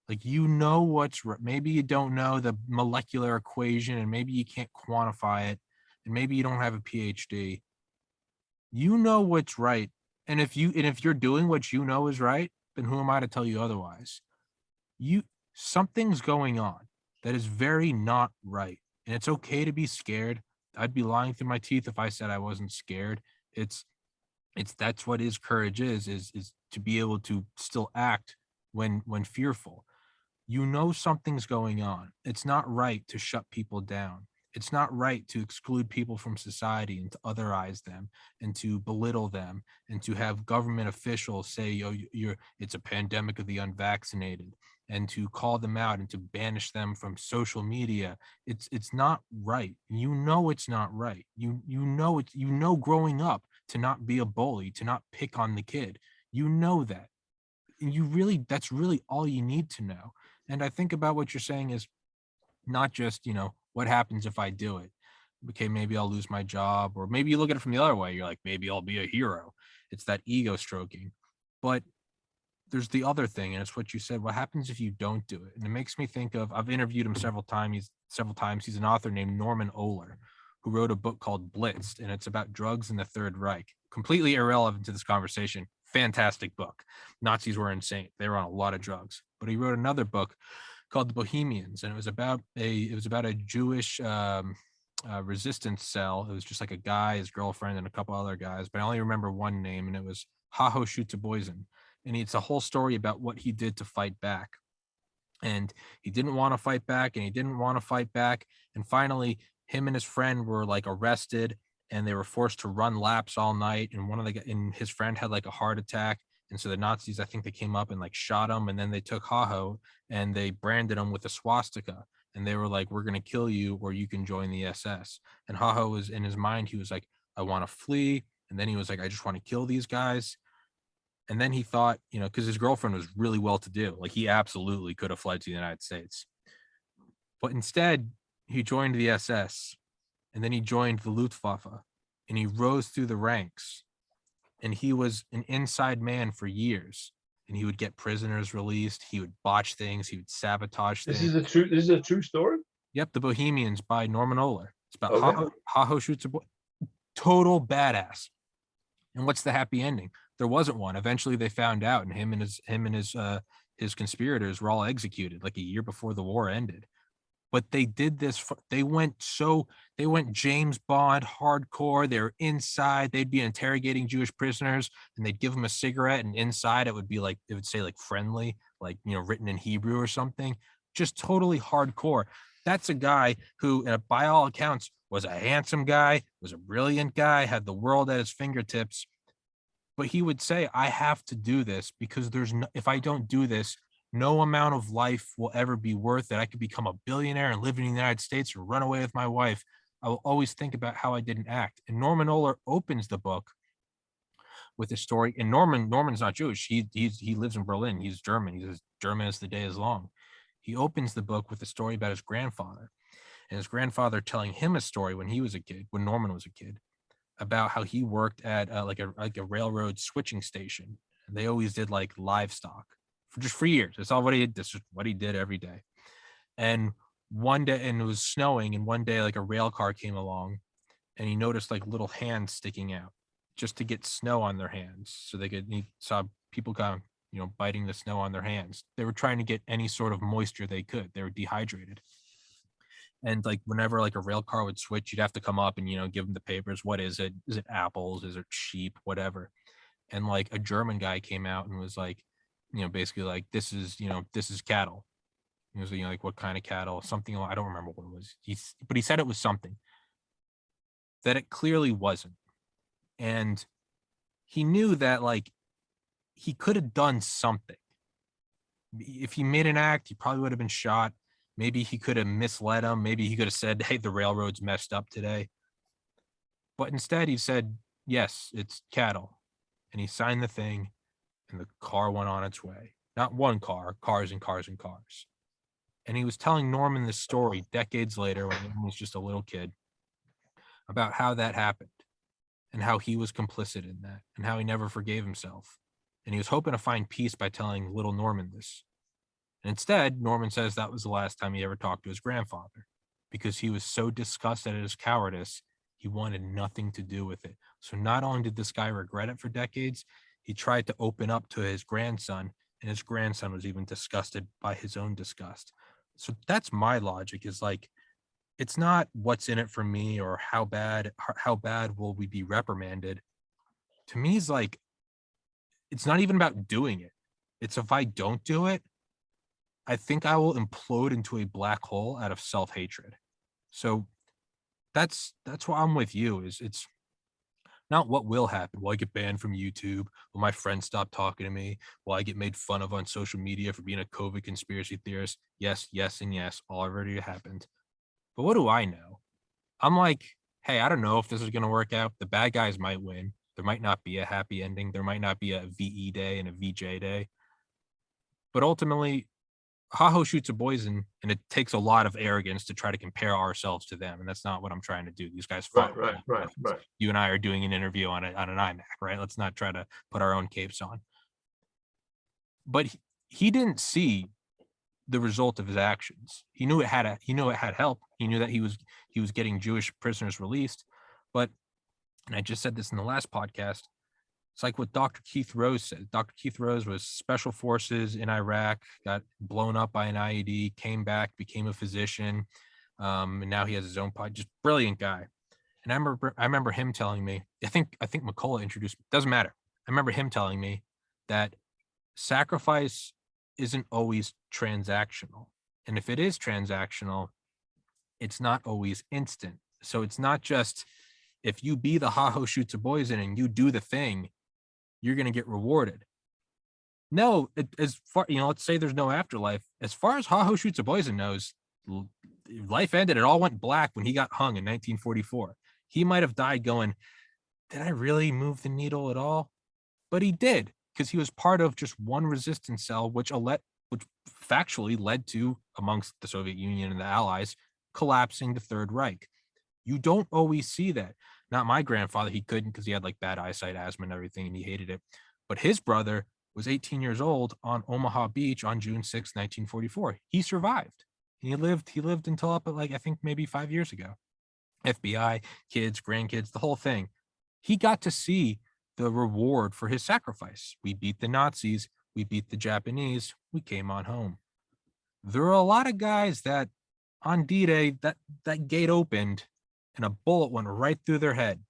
Like, you know what's right. Maybe you don't know the molecular equation and maybe you can't quantify it and maybe you don't have a PhD. You know what's right. And if you're doing what you know is right, then who am I to tell you otherwise? You Something's going on that is very not right. And it's okay to be scared. I'd be lying through my teeth if I said I wasn't scared. It's that's what is courage is to be able to still act when fearful. You know something's going on. It's not right to shut people down. It's not right to exclude people from society and to otherize them and to belittle them and to have government officials say, "Yo, it's a pandemic of the unvaccinated," and to call them out and to banish them from social media. It's not right. You know it's not right. You know growing up to not be a bully, to not pick on the kid. You know that. And that's really all you need to know. And I think about what you're saying is not just, what happens if I do it? Okay, maybe I'll lose my job, or maybe you look at it from the other way. You're like, maybe I'll be a hero. It's that ego stroking. But there's the other thing, and it's what you said. What happens if you don't do it? And it makes me think of, I've interviewed him several times. He's an author named Norman Ohler, who wrote a book called Blitzed, and it's about drugs in the Third Reich. Completely irrelevant to this conversation. Fantastic book. Nazis were insane. They were on a lot of drugs. But he wrote another book called The Bohemians, and it was about a Jewish resistance cell. It was just like a guy, his girlfriend, and a couple other guys. But I only remember one name, and it was Haho Schutze-Boysen. And it's a whole story about what he did to fight back. And he didn't want to fight back, and he didn't want to fight back. And finally, him and his friend were like arrested, and they were forced to run laps all night. And his friend had like a heart attack. And so the Nazis, I think they came up and like shot him, and then they took Haho and they branded him with a swastika. And they were like, "We're gonna kill you, or you can join the SS." And Haho was in his mind, he was like, "I want to flee." And then he was like, "I just want to kill these guys." And then he thought, because his girlfriend was really well to do, like he absolutely could have fled to the United States. But instead, he joined the SS, and then he joined the Luftwaffe, and he rose through the ranks. And he was an inside man for years. And he would get prisoners released. He would botch things. He would sabotage This things. is a true. This is a true story. Yep, The Bohemians by Norman Ohler. It's about Okay. Haho shoots a boy. Total badass. And what's the happy ending? There wasn't one. Eventually, they found out, and him and his conspirators were all executed like a year before the war ended. But they did this. They went James Bond hardcore. They were inside. They'd be interrogating Jewish prisoners, and they'd give them a cigarette, and inside it would say like friendly, like written in Hebrew or something. Just totally hardcore. That's a guy who, by all accounts, was a handsome guy, was a brilliant guy, had the world at his fingertips. But he would say, "I have to do this because if I don't do this, no amount of life will ever be worth it. I could become a billionaire and live in the United States or run away with my wife. I will always think about how I didn't act." And Norman Ohler opens the book with a story. And Norman's not Jewish. He lives in Berlin. He's German. He's as German as the day is long. He opens the book with a story about his grandfather, and his grandfather telling him a story when he was a kid, when Norman was a kid, about how he worked at like a railroad switching station. And they always did like livestock for years. That's all what he did. This is what he did every day. And one day, and it was snowing, and one day like a rail car came along, and he noticed like little hands sticking out just to get snow on their hands, so he saw people kind of biting the snow on their hands. They were trying to get any sort of moisture they could. They were dehydrated. And like whenever like a rail car would switch, you'd have to come up and give them the papers. What is it? Is it apples? Is it sheep? Whatever. And like a German guy came out and was like, basically like, this is cattle. He was like, what kind of cattle? Something, I don't remember what it was. But he said it was something that it clearly wasn't. And he knew that like he could have done something. If he made an act, he probably would have been shot. Maybe he could have misled him. Maybe he could have said, hey, the railroad's messed up today. But instead, he said, yes, it's cattle. And he signed the thing, and the car went on its way. Not one car, cars and cars and cars. And he was telling Norman this story decades later when he was just a little kid about how that happened and how he was complicit in that and how he never forgave himself. And he was hoping to find peace by telling little Norman this. And instead, Norman says that was the last time he ever talked to his grandfather because he was so disgusted at his cowardice, he wanted nothing to do with it. So not only did this guy regret it for decades, he tried to open up to his grandson, and his grandson was even disgusted by his own disgust. So that's my logic, is like, it's not what's in it for me or how bad will we be reprimanded. To me, it's like, it's not even about doing it. It's if I don't do it, I think I will implode into a black hole out of self-hatred. So that's why I'm with you. Is it's not what will happen. Will I get banned from YouTube? Will my friends stop talking to me? Will I get made fun of on social media for being a COVID conspiracy theorist? Yes, yes, and yes. All already happened. But what do I know? I'm like, hey, I don't know if this is going to work out. The bad guys might win. There might not be a happy ending. There might not be a VE day and a VJ day. But ultimately, Haho shoots a poison, and it takes a lot of arrogance to try to compare ourselves to them, and that's not what I'm trying to do. These guys fought. Right. You and I are doing an interview on an iMac, right? Let's not try to put our own capes on. But he didn't see the result of his actions. He knew it had help. He knew that he was getting Jewish prisoners released. But, and I just said this in the last podcast, it's like what Dr. Keith Rose said. Dr. Keith Rose was special forces in Iraq, got blown up by an IED, came back, became a physician, and now he has his own pod. Just brilliant guy. And I remember him telling me, I think McCullough introduced me, doesn't matter. I remember him telling me that sacrifice isn't always transactional. And if it is transactional, it's not always instant. So it's not just if you be the Haho shoots a poison and you do the thing, you're going to get rewarded. No, as far, let's say there's no afterlife. As far as Haho shoots a poison knows, life ended. It all went black when he got hung in 1944. He might have died going, did I really move the needle at all? But he did, because he was part of just one resistance cell, which factually led to, amongst the Soviet Union and the Allies, collapsing the Third Reich. You don't always see that. Not my grandfather, he couldn't because he had like bad eyesight, asthma, and everything, and he hated it. But his brother was 18 years old on Omaha Beach on June 6, 1944. He survived. And he lived until up at, like, I think maybe 5 years ago. FBI, kids, grandkids, the whole thing. He got to see the reward for his sacrifice. We beat the Nazis, we beat the Japanese, we came on home. There are a lot of guys that on D-Day, that gate opened and a bullet went right through their head.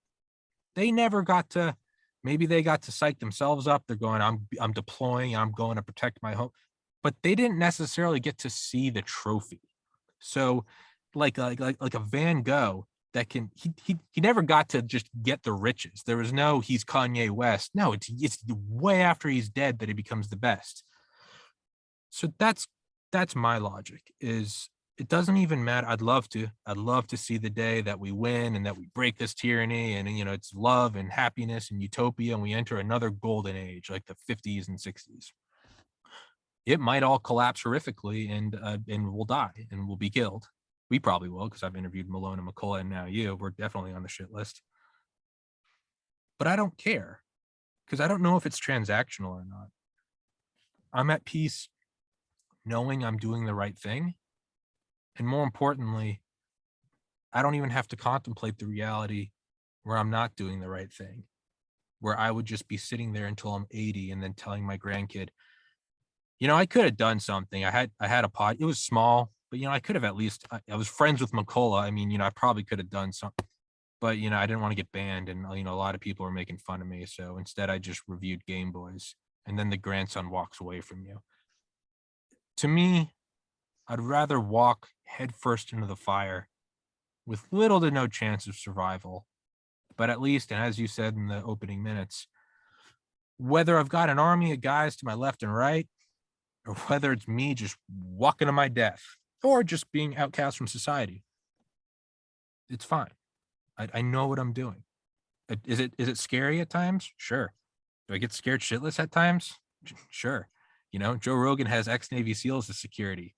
They never got to, maybe they got to psych themselves up. They're going, I'm deploying, I'm going to protect my home. But they didn't necessarily get to see the trophy. So like a Van Gogh that he never got to just get the riches. There was no, he's Kanye West. No, it's way after he's dead that he becomes the best. So that's my logic, is it doesn't even matter. I'd love to see the day that we win and that we break this tyranny, and it's love and happiness and utopia, and we enter another golden age like the 50s and 60s. It might all collapse horrifically, and we'll die and we'll be killed. We probably will, because I've interviewed Malone and McCullough, and now you. We're definitely on the shit list. But I don't care, because I don't know if it's transactional or not. I'm at peace knowing I'm doing the right thing. And more importantly, I don't even have to contemplate the reality where I'm not doing the right thing, where I would just be sitting there until I'm 80 and then telling my grandkid, I could have done something. I had a pod. It was small, but I could have at least. I was friends with McCullough. I mean, I probably could have done something, but I didn't want to get banned, and a lot of people were making fun of me. So instead, I just reviewed Game Boys, and then the grandson walks away from you. To me, I'd rather walk headfirst into the fire with little to no chance of survival, but at least, and as you said in the opening minutes, whether I've got an army of guys to my left and right, or whether it's me just walking to my death, or just being outcast from society. It's fine. I know what I'm doing. Is it scary at times? Sure. Do I get scared shitless at times? Sure. You know, Joe Rogan has ex-Navy SEALs as security.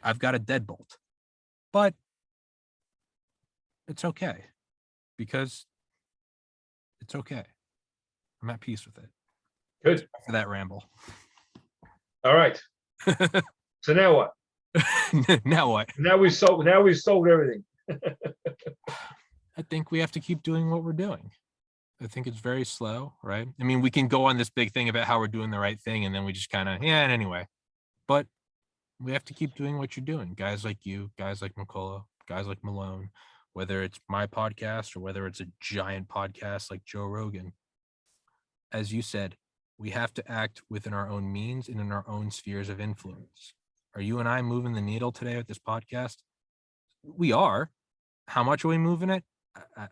I've got a deadbolt, but it's okay because it's okay. I'm at peace with it. Good. For that ramble. All right. So now what? Now what? Now we've solved everything. I think we have to keep doing what we're doing. I think it's very slow, right? I mean, we can go on this big thing about how we're doing the right thing, and then we just kind of, and anyway. But we have to keep doing what you're doing. Guys like you, guys like McCullough, guys like Malone, whether it's my podcast or whether it's a giant podcast like Joe Rogan. As you said, we have to act within our own means and in our own spheres of influence. Are you and I moving the needle today with this podcast? We are. How much are we moving it?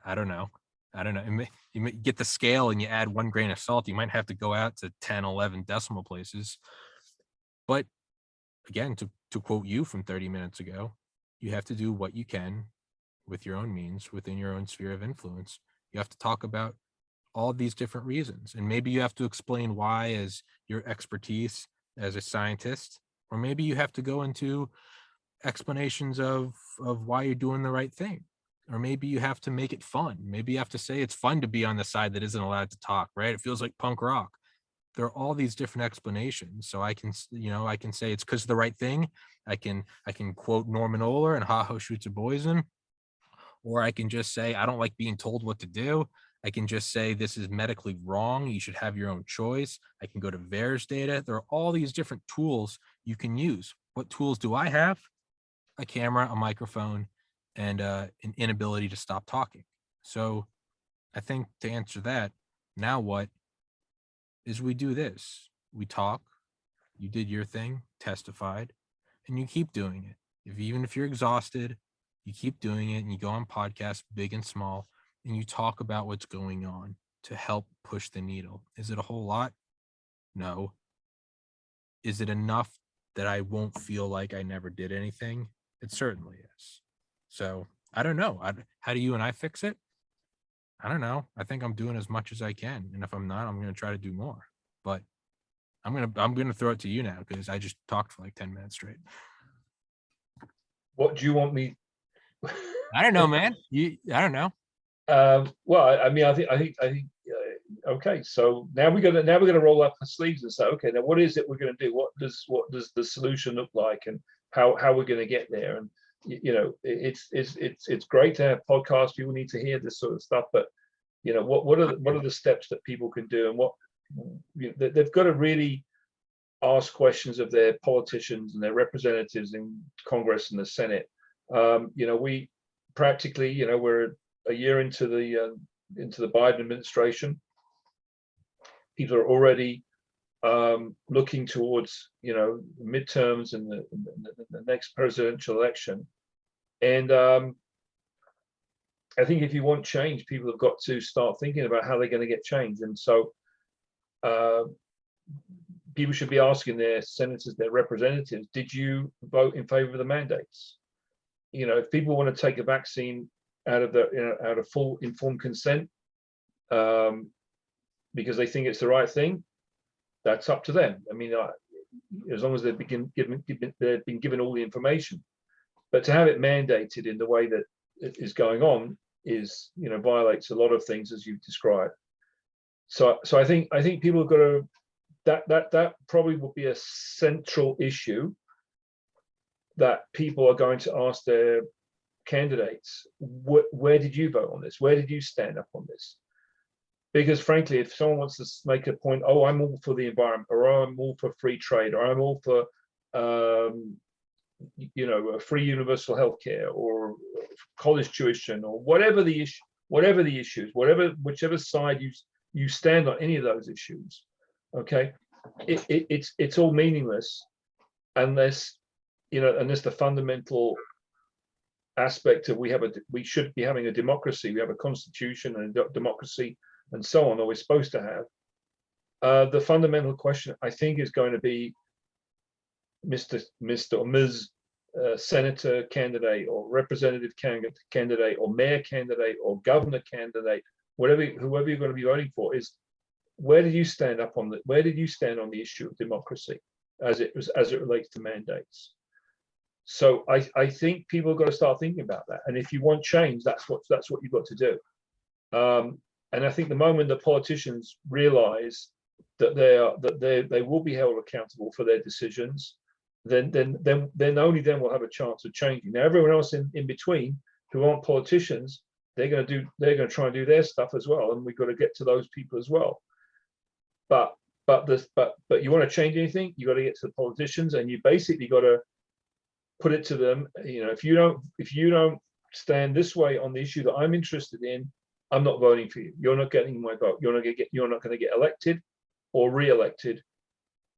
I don't know. I don't know. You may get the scale and you add 1 grain of salt. You might have to go out to 10, 11 decimal places. But again, to quote you from 30 minutes ago, you have to do what you can with your own means, within your own sphere of influence. You have to talk about all these different reasons. And maybe you have to explain why as your expertise as a scientist, or maybe you have to go into explanations of why you're doing the right thing. Or maybe you have to make it fun. Maybe you have to say it's fun to be on the side that isn't allowed to talk, right? It feels like punk rock. There are all these different explanations. So I can say it's because of the right thing. I can quote Norman Ohler and Ha Ho shoots a poison. Or I can just say, I don't like being told what to do. I can just say this is medically wrong. You should have your own choice. I can go to VAERS data. There are all these different tools you can use. What tools do I have? A camera, a microphone, and an inability to stop talking. So I think to answer that, now what is we do this. We talk, you did your thing, testified, and you keep doing it. Even if you're exhausted, you keep doing it and you go on podcasts, big and small, and you talk about what's going on to help push the needle. Is it a whole lot? No. Is it enough that I won't feel like I never did anything? It certainly is. So I don't know. How do you and I fix it? I don't know. I think I'm doing as much as I can, and if I'm not, I'm going to try to do more. But I'm gonna throw it to you now because I just talked for like 10 minutes straight. What do you want me? I don't know, man. I don't know. Well, I mean, I think. Okay, so now we're gonna roll up our sleeves and say, okay, now what is it we're gonna do? What does the solution look like, and how we're gonna get there? And you know, it's great to have podcasts. People need to hear this sort of stuff, but you know, what are the steps that people can do, and what they've got to really ask questions of their politicians and their representatives in Congress and the Senate. You know, we practically, you know, we're a year into the Biden administration. People are already looking towards, you know, midterms and the next presidential election. And I think if you want change, people have got to start thinking about how they're going to get change. And so people should be asking their senators, their representatives, did you vote in favor of the mandates? You know, if people want to take a vaccine out of full informed consent, because they think it's the right thing, that's up to them. I mean, as long as they've been given all the information. But to have it mandated in the way that it is going on is, you know, violates a lot of things as you've described. So I think people have got to, that probably will be a central issue that people are going to ask their candidates. Where did you vote on this? Where did you stand up on this? Because frankly, if someone wants to make a point, oh, I'm all for the environment, or oh, I'm all for free trade, or I'm all for, you know, a free universal healthcare, or college tuition, or whatever the issues, whichever side you stand on any of those issues, okay, it's all meaningless unless, you know, unless the fundamental aspect of we should be having a democracy, we have a constitution and a democracy and so on, or we're supposed to have. The fundamental question, I think, is going to be, Mr. or Ms. senator candidate or representative candidate or mayor candidate or governor candidate, whoever you're going to be voting for, is where did you stand on the issue of democracy as it relates to mandates? So I think people have got to start thinking about that. And if you want change, that's what you've got to do. And I think the moment that politicians realize that they will be held accountable for their decisions, then only then we'll have a chance of changing. Now, everyone else in between who aren't politicians, they're going to try and do their stuff as well, and we've got to get to those people as well. But you want to change anything, you got to get to the politicians, and you basically got to put it to them. If you don't stand this way on the issue that I'm interested in, I'm not voting for you. You're not getting my vote. You're not going to get elected or re-elected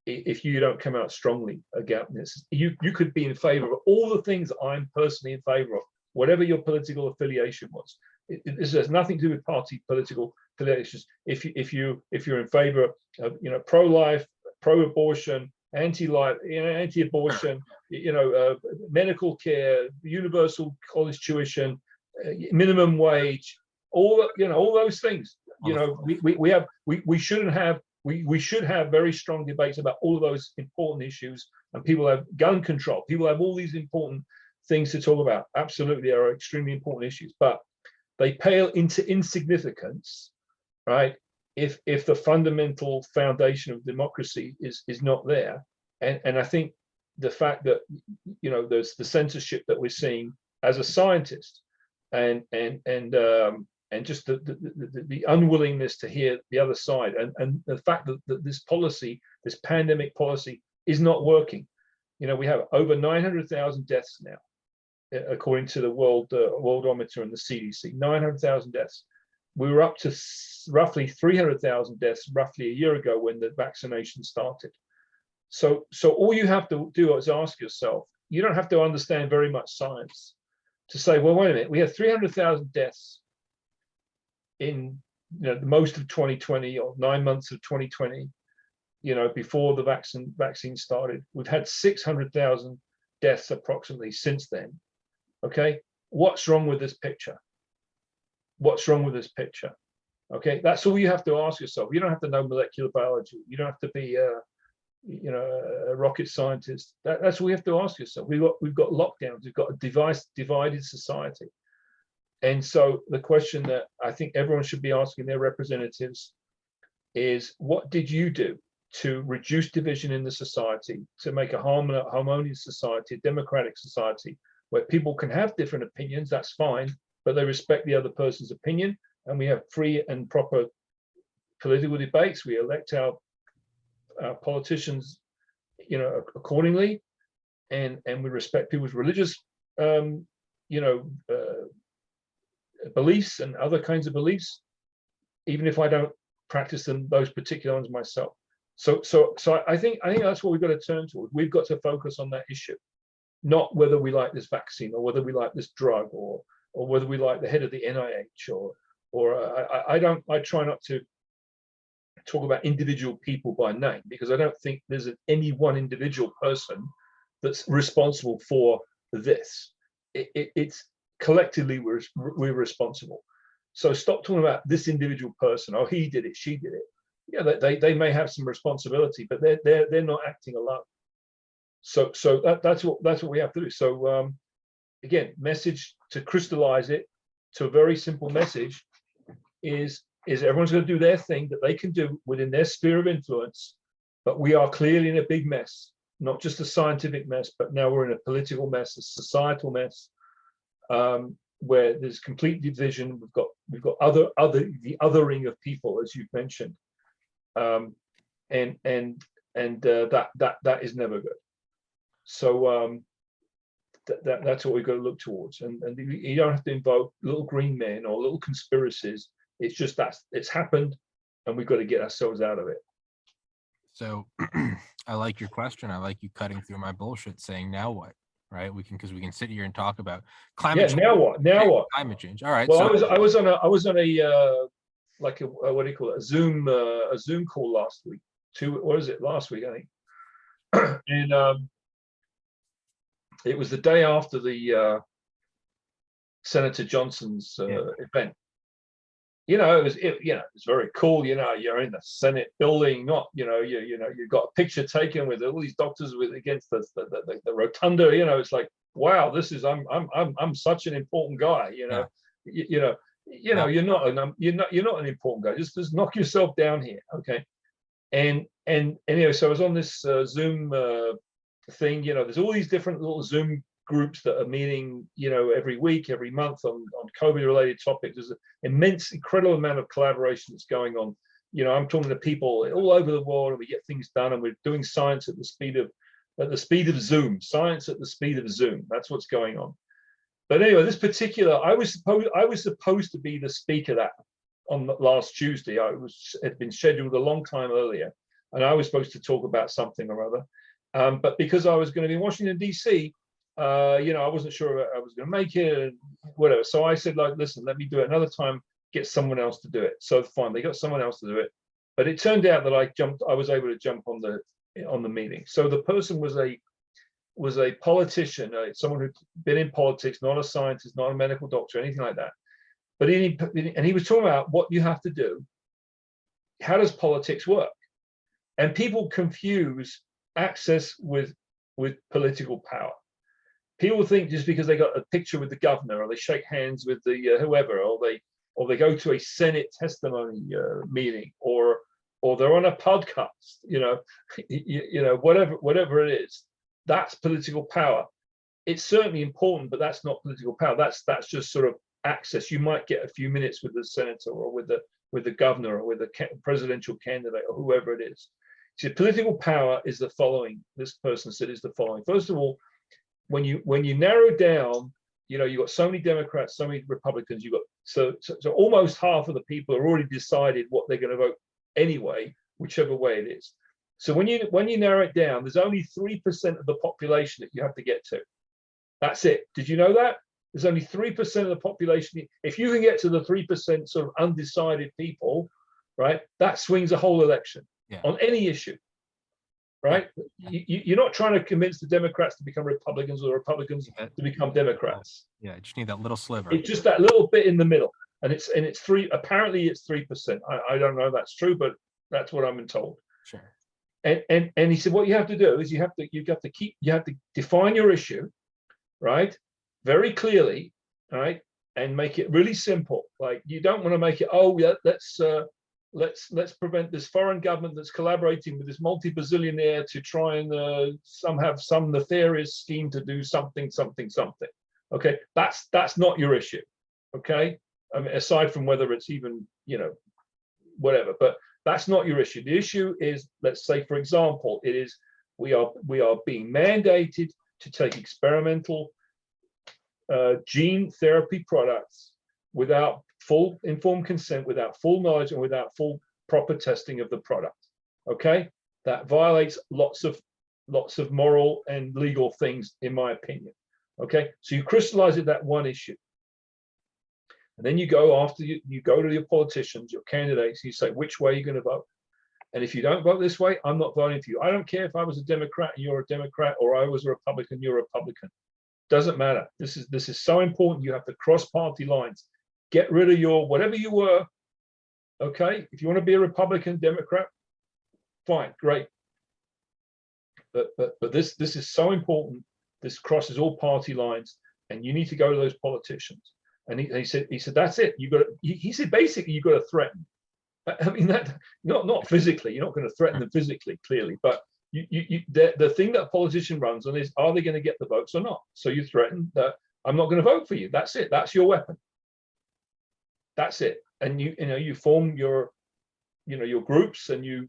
if you don't come out strongly against this. You could be in favor of all the things that I'm personally in favor of, whatever your political affiliation was. This has nothing to do with party political affiliations. If you're in favor of pro-life, pro-abortion, anti-life, anti-abortion, medical care, universal college tuition, minimum wage, all those things. We should have very strong debates about all of those important issues. And people have gun control. People have all these important things to talk about. Absolutely, they are extremely important issues, but they pale into insignificance, right? If the fundamental foundation of democracy is not there. And I think the fact that there's the censorship that we're seeing as a scientist, and just the unwillingness to hear the other side, and the fact that this pandemic policy is not working. We have over 900,000 deaths now, according to the Worldometer and the CDC. 900,000 deaths. We were up to roughly 300,000 deaths roughly a year ago when the vaccination started. So all you have to do is ask yourself. You don't have to understand very much science to say, well, wait a minute, we had 300,000 deaths in most of 2020 or 9 months of 2020, before the vaccine started. We've had 600,000 deaths approximately since then. Okay, what's wrong with this picture? What's wrong with this picture? Okay, that's all you have to ask yourself. You don't have to know molecular biology. You don't have to be a rocket scientist. That's all you have to ask yourself. We've got lockdowns. We've got a divided society. And so the question that I think everyone should be asking their representatives is, what did you do to reduce division in the society, to make a harmonious society, a democratic society, where people can have different opinions? That's fine, but they respect the other person's opinion, and we have free and proper political debates. We elect our politicians, accordingly, and we respect people's religious, beliefs and other kinds of beliefs, even if I don't practice those particular ones myself. So I think that's what we've got to turn towards. We've got to focus on that issue, not whether we like this vaccine or whether we like this drug or whether we like the head of the NIH I try not to talk about individual people by name, because I don't think there's any one individual person that's responsible for this. It's collectively we're responsible. So stop talking about this individual person. Oh, he did it, she did it. Yeah, they may have some responsibility, but they're not acting alone. So that's what we have to do. So again, message to crystallize it to a very simple message is everyone's going to do their thing that they can do within their sphere of influence, but we are clearly in a big mess, not just a scientific mess, but now we're in a political mess, a societal mess, where there's complete division. We've got the othering of people, as you've mentioned, and that is never good. So that's what we've got to look towards, and you don't have to invoke little green men or little conspiracies. It's just that it's happened, and we've got to get ourselves out of it. So I like your question. I like you cutting through my bullshit, saying now what, right? Because we can sit here and talk about climate change. Now what? Now what? Climate change. All right. Well, so I was on a what do you call it? A Zoom call last week. Last week, I think. And it was the day after the Senator Johnson's event. You know, it's very cool. You know, you're in the Senate building, not, you've got a picture taken with all these doctors against the rotunda. You know, it's like, wow, I'm such an important guy. You know, you're not an important guy. Just knock yourself down here, okay? And anyway, so I was on this Zoom thing. You know, there's all these different little Zoom groups that are meeting, every week, every month on COVID-related topics. There's an immense, incredible amount of collaboration that's going on. I'm talking to people all over the world, and we get things done, and we're doing science at the speed of Zoom. Science at the speed of Zoom. That's what's going on. But anyway, this particular, I was supposed to be the speaker that on last Tuesday. Had been scheduled a long time earlier, and I was supposed to talk about something or other. But because I was going to be in Washington D.C., I wasn't sure I was going to make it, and whatever. So I said, like, listen, let me do it another time. Get someone else to do it. So fine, they got someone else to do it. But it turned out that I was able to jump on the meeting. So the person was a politician, someone who'd been in politics, not a scientist, not a medical doctor, anything like that. But he was talking about what you have to do. How does politics work? And people confuse access with political power. People think just because they got a picture with the governor, or they shake hands with the whoever, or they go to a Senate testimony meeting, or they're on a podcast, whatever it is, that's political power. It's certainly important, but that's not political power. That's just sort of access. You might get a few minutes with the senator, or with the governor, or with the presidential candidate, or whoever it is. So political power is the following. This person said is the following. First of all, when you narrow down, you've got so many Democrats, so many Republicans, you've got so almost half of the people are already decided what they're going to vote anyway, whichever way it is. So when you narrow it down, there's only 3% of the population that you have to get to. That's it. Did you know that? There's only 3% of the population. If you can get to the 3% sort of undecided people, right, that swings a whole election on any issue. Right? You're not trying to convince the Democrats to become Republicans, or the Republicans to become Democrats. Yeah, you just need that little sliver. It's just that little bit in the middle, and it's three. Apparently, it's 3%. I don't know if that's true, but that's what I've been told. Sure. And he said, what you have to do is you have to define your issue, right, very clearly, right, and make it really simple. Like, you don't want to make it, let's prevent this foreign government that's collaborating with this multi-bazillionaire to try and have some nefarious scheme to do something. Okay, that's not your issue. Okay, I mean, aside from whether it's even whatever, but that's not your issue. The issue is, let's say, for example, it is we are being mandated to take experimental gene therapy products without full informed consent, without full knowledge, and without full proper testing of the product. Okay, that violates lots of moral and legal things, in my opinion. Okay, so you crystallize it, that one issue, and then you go after you go to your politicians, your candidates, you say, which way are you going to vote? And if you don't vote this way, I'm not voting for you. I don't care if I was a Democrat and you're a Democrat, or I was a Republican, you're a Republican. Doesn't matter. This is so important. You have to cross party lines. Get rid of your whatever you were. Okay, if you want to be a Republican, Democrat, fine, great. But this is so important. This crosses all party lines, and you need to go to those politicians. And he said that's it. You got. He said basically you got to threaten. I mean, that not physically. You're not going to threaten them physically, clearly, but the thing that a politician runs on is, are they going to get the votes or not? So you threaten that I'm not going to vote for you. That's it. That's your weapon. That's it. And you form your groups, and you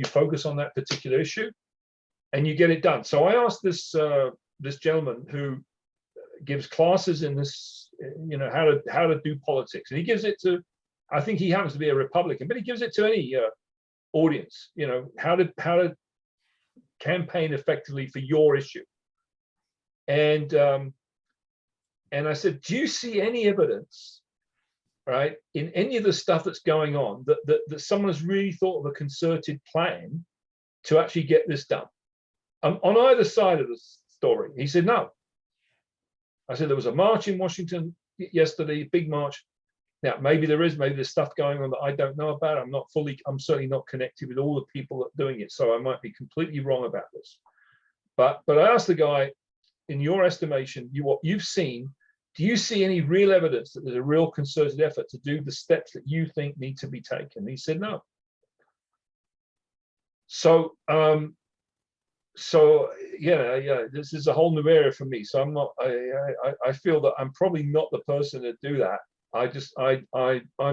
focus on that particular issue, and you get it done. So I asked this gentleman who gives classes in this, how to do politics, and he gives it to, I think he happens to be a Republican, but he gives it to any audience, how to campaign effectively for your issue. And I said, do you see any evidence, right, in any of the stuff that's going on that someone has really thought of a concerted plan to actually get this done? on either side of the story. He said, no. I said, there was a march in Washington yesterday, big march. Now, maybe there's stuff going on that I don't know about. I'm certainly not connected with all the people that are doing it. So I might be completely wrong about this. But I asked the guy, in your estimation, what you've seen, do you see any real evidence that there's a real concerted effort to do the steps that you think need to be taken? He said, no. So, yeah, this is a whole new area for me. So I feel that I'm probably not the person to do that. I'm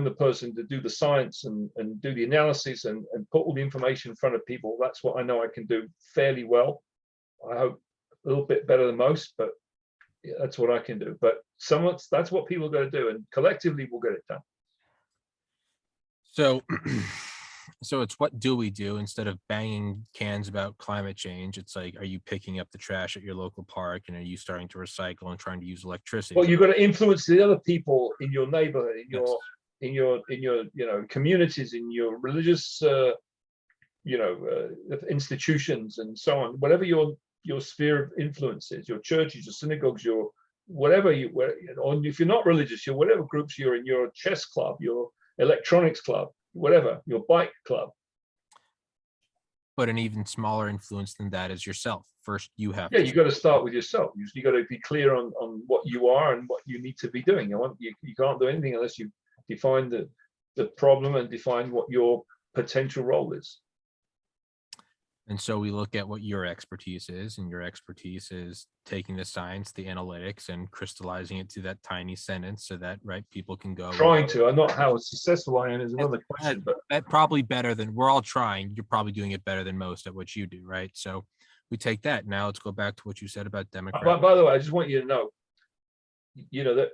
the person to do the science and do the analysis and put all the information in front of people. That's what I know I can do fairly well. I hope a little bit better than most, but yeah, that's what I can do. But that's what people are going to do, and collectively we'll get it done. So, so it's what do we do instead of banging cans about climate change? It's like, are you picking up the trash at your local park, and are you starting to recycle and trying to use electricity? Well, you've got to influence the other people in your neighborhood, in your communities, in your religious institutions and so on. Whatever your sphere of influence is, your churches, your synagogues, your whatever or if you're not religious, your whatever groups you're in, your chess club, your electronics club, whatever, your bike club. But an even smaller influence than that is yourself. First, you have you got to start with yourself. You got to be clear on what you are and what you need to be doing. You can't do anything unless you define the problem and define what your potential role is. And so we look at what your expertise is, and your expertise is taking the science, the analytics, and crystallizing it to that tiny sentence so that, right, people can go. I'm not how successful I am is another question, but that probably better than we're all trying. You're probably doing it better than most at what you do, right? So we take that. Now let's go back to what you said about Democrats. By the way, I just want you to know, that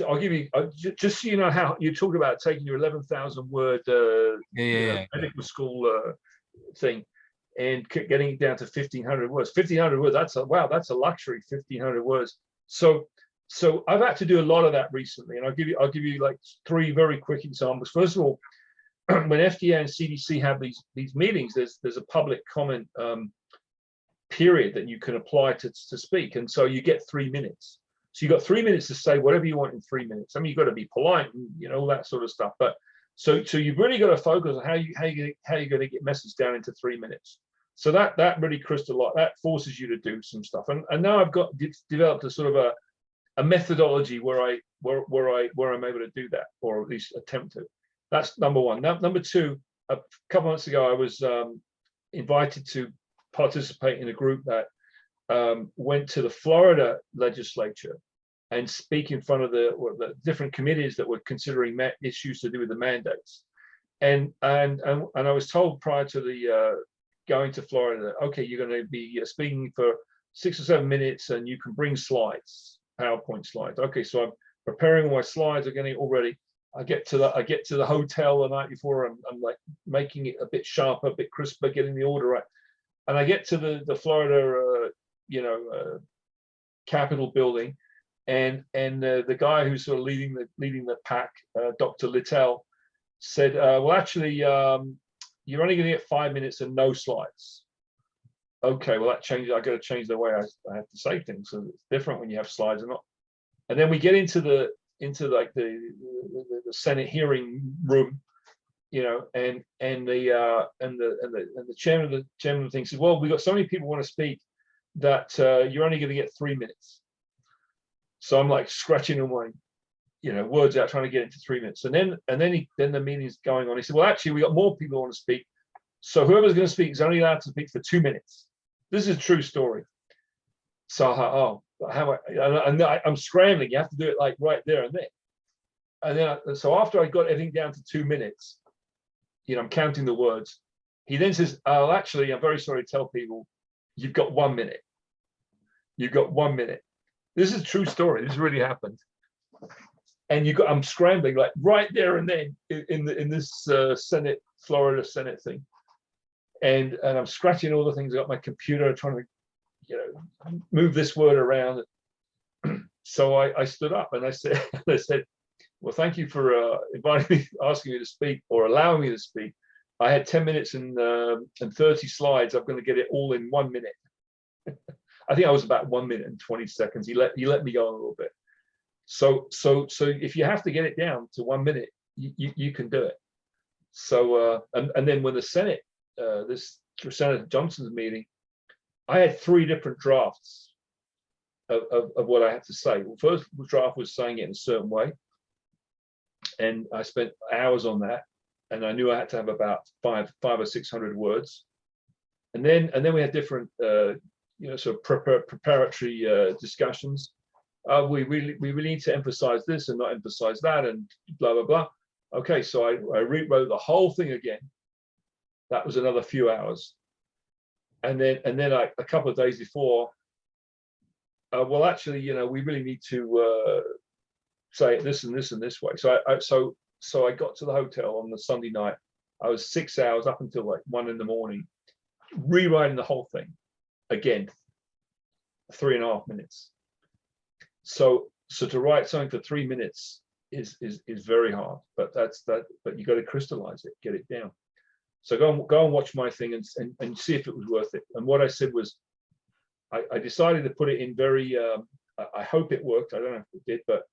I'll give you just so you know how you talk about taking your 11,000 word medical school thing and getting it down to 1,500 words. 1,500 words. That's a luxury. 1,500 words. So I've had to do a lot of that recently, and I'll give you like 3 very quick examples. First of all, when FDA and CDC have these meetings, there's a public comment period that you can apply to speak, and so you get 3 minutes. So you got 3 minutes to say whatever you want in 3 minutes. I mean, you've got to be polite and all that sort of stuff. But so you've really got to focus on how you're going to get message down into 3 minutes. So that really crystallized, that forces you to do some stuff. And now I've developed a sort of a methodology where I'm able to do that, or at least attempt to. That's number one. Number two, a couple months ago, I was invited to participate in a group that went to the Florida legislature and speak in front of the different committees that were considering issues to do with the mandates. And I was told prior to the going to Florida that, okay, you're going to be speaking for 6 or 7 minutes, and you can bring slides, PowerPoint slides. Okay, so I'm preparing all my slides. I'm getting it all ready. I get to the hotel the night before. I'm like making it a bit sharper, a bit crisper, getting the order right. And I get to the Florida, Capitol building, and the guy who's sort of leading the pack, Dr. Littell, said, well, actually, you're only going to get 5 minutes and no slides. Okay, well, that changes. I got to change the way I have to say things. So it's different when you have slides or not. And then we get into the Senate hearing room, and the chairman of the thing says, well, we got so many people want to speak that you're only going to get 3 minutes. So I'm like scratching all my words out, trying to get into 3 minutes. And then the meeting's going on. He said, well, actually, we got more people who want to speak. So whoever's going to speak is only allowed to speak for 2 minutes. This is a true story. So I thought, I'm scrambling. You have to do it like right there and then. And then, so after I got everything down to 2 minutes, I'm counting the words. He then says, oh, actually, I'm very sorry to tell people, you've got 1 minute. You've got 1 minute. This is a true story. This really happened. And I'm scrambling like right there and then in this Florida Senate thing. And I'm scratching all the things. I got my computer trying to, move this word around. So I stood up and I said, well, thank you for inviting me, asking me to speak or allowing me to speak. I had 10 minutes and 30 slides. I'm going to get it all in 1 minute. I think I was about 1 minute and 20 seconds. He let me go on a little bit. So if you have to get it down to 1 minute, you can do it. So and then when the Senate, this Senator Johnson's meeting, I had 3 different drafts of what I had to say. Well, first draft was saying it in a certain way, and I spent hours on that, and I knew I had to have about 500 or 600 words, and then we had different sort of preparatory discussions. We really need to emphasize this and not emphasize that, and blah blah blah. Okay, so I rewrote the whole thing again. That was another few hours, and then a couple of days before, well, actually, we really need to say it this and this and this way. So I got to the hotel on the Sunday night. I was 6 hours up until like 1 a.m, rewriting the whole thing again, 3.5 minutes. So to write something for 3 minutes is very hard, but but you got to crystallize it, get it down. So go and watch my thing and see if it was worth it. And what I said was, I decided to put it in very, I hope it worked. I don't know if it did, but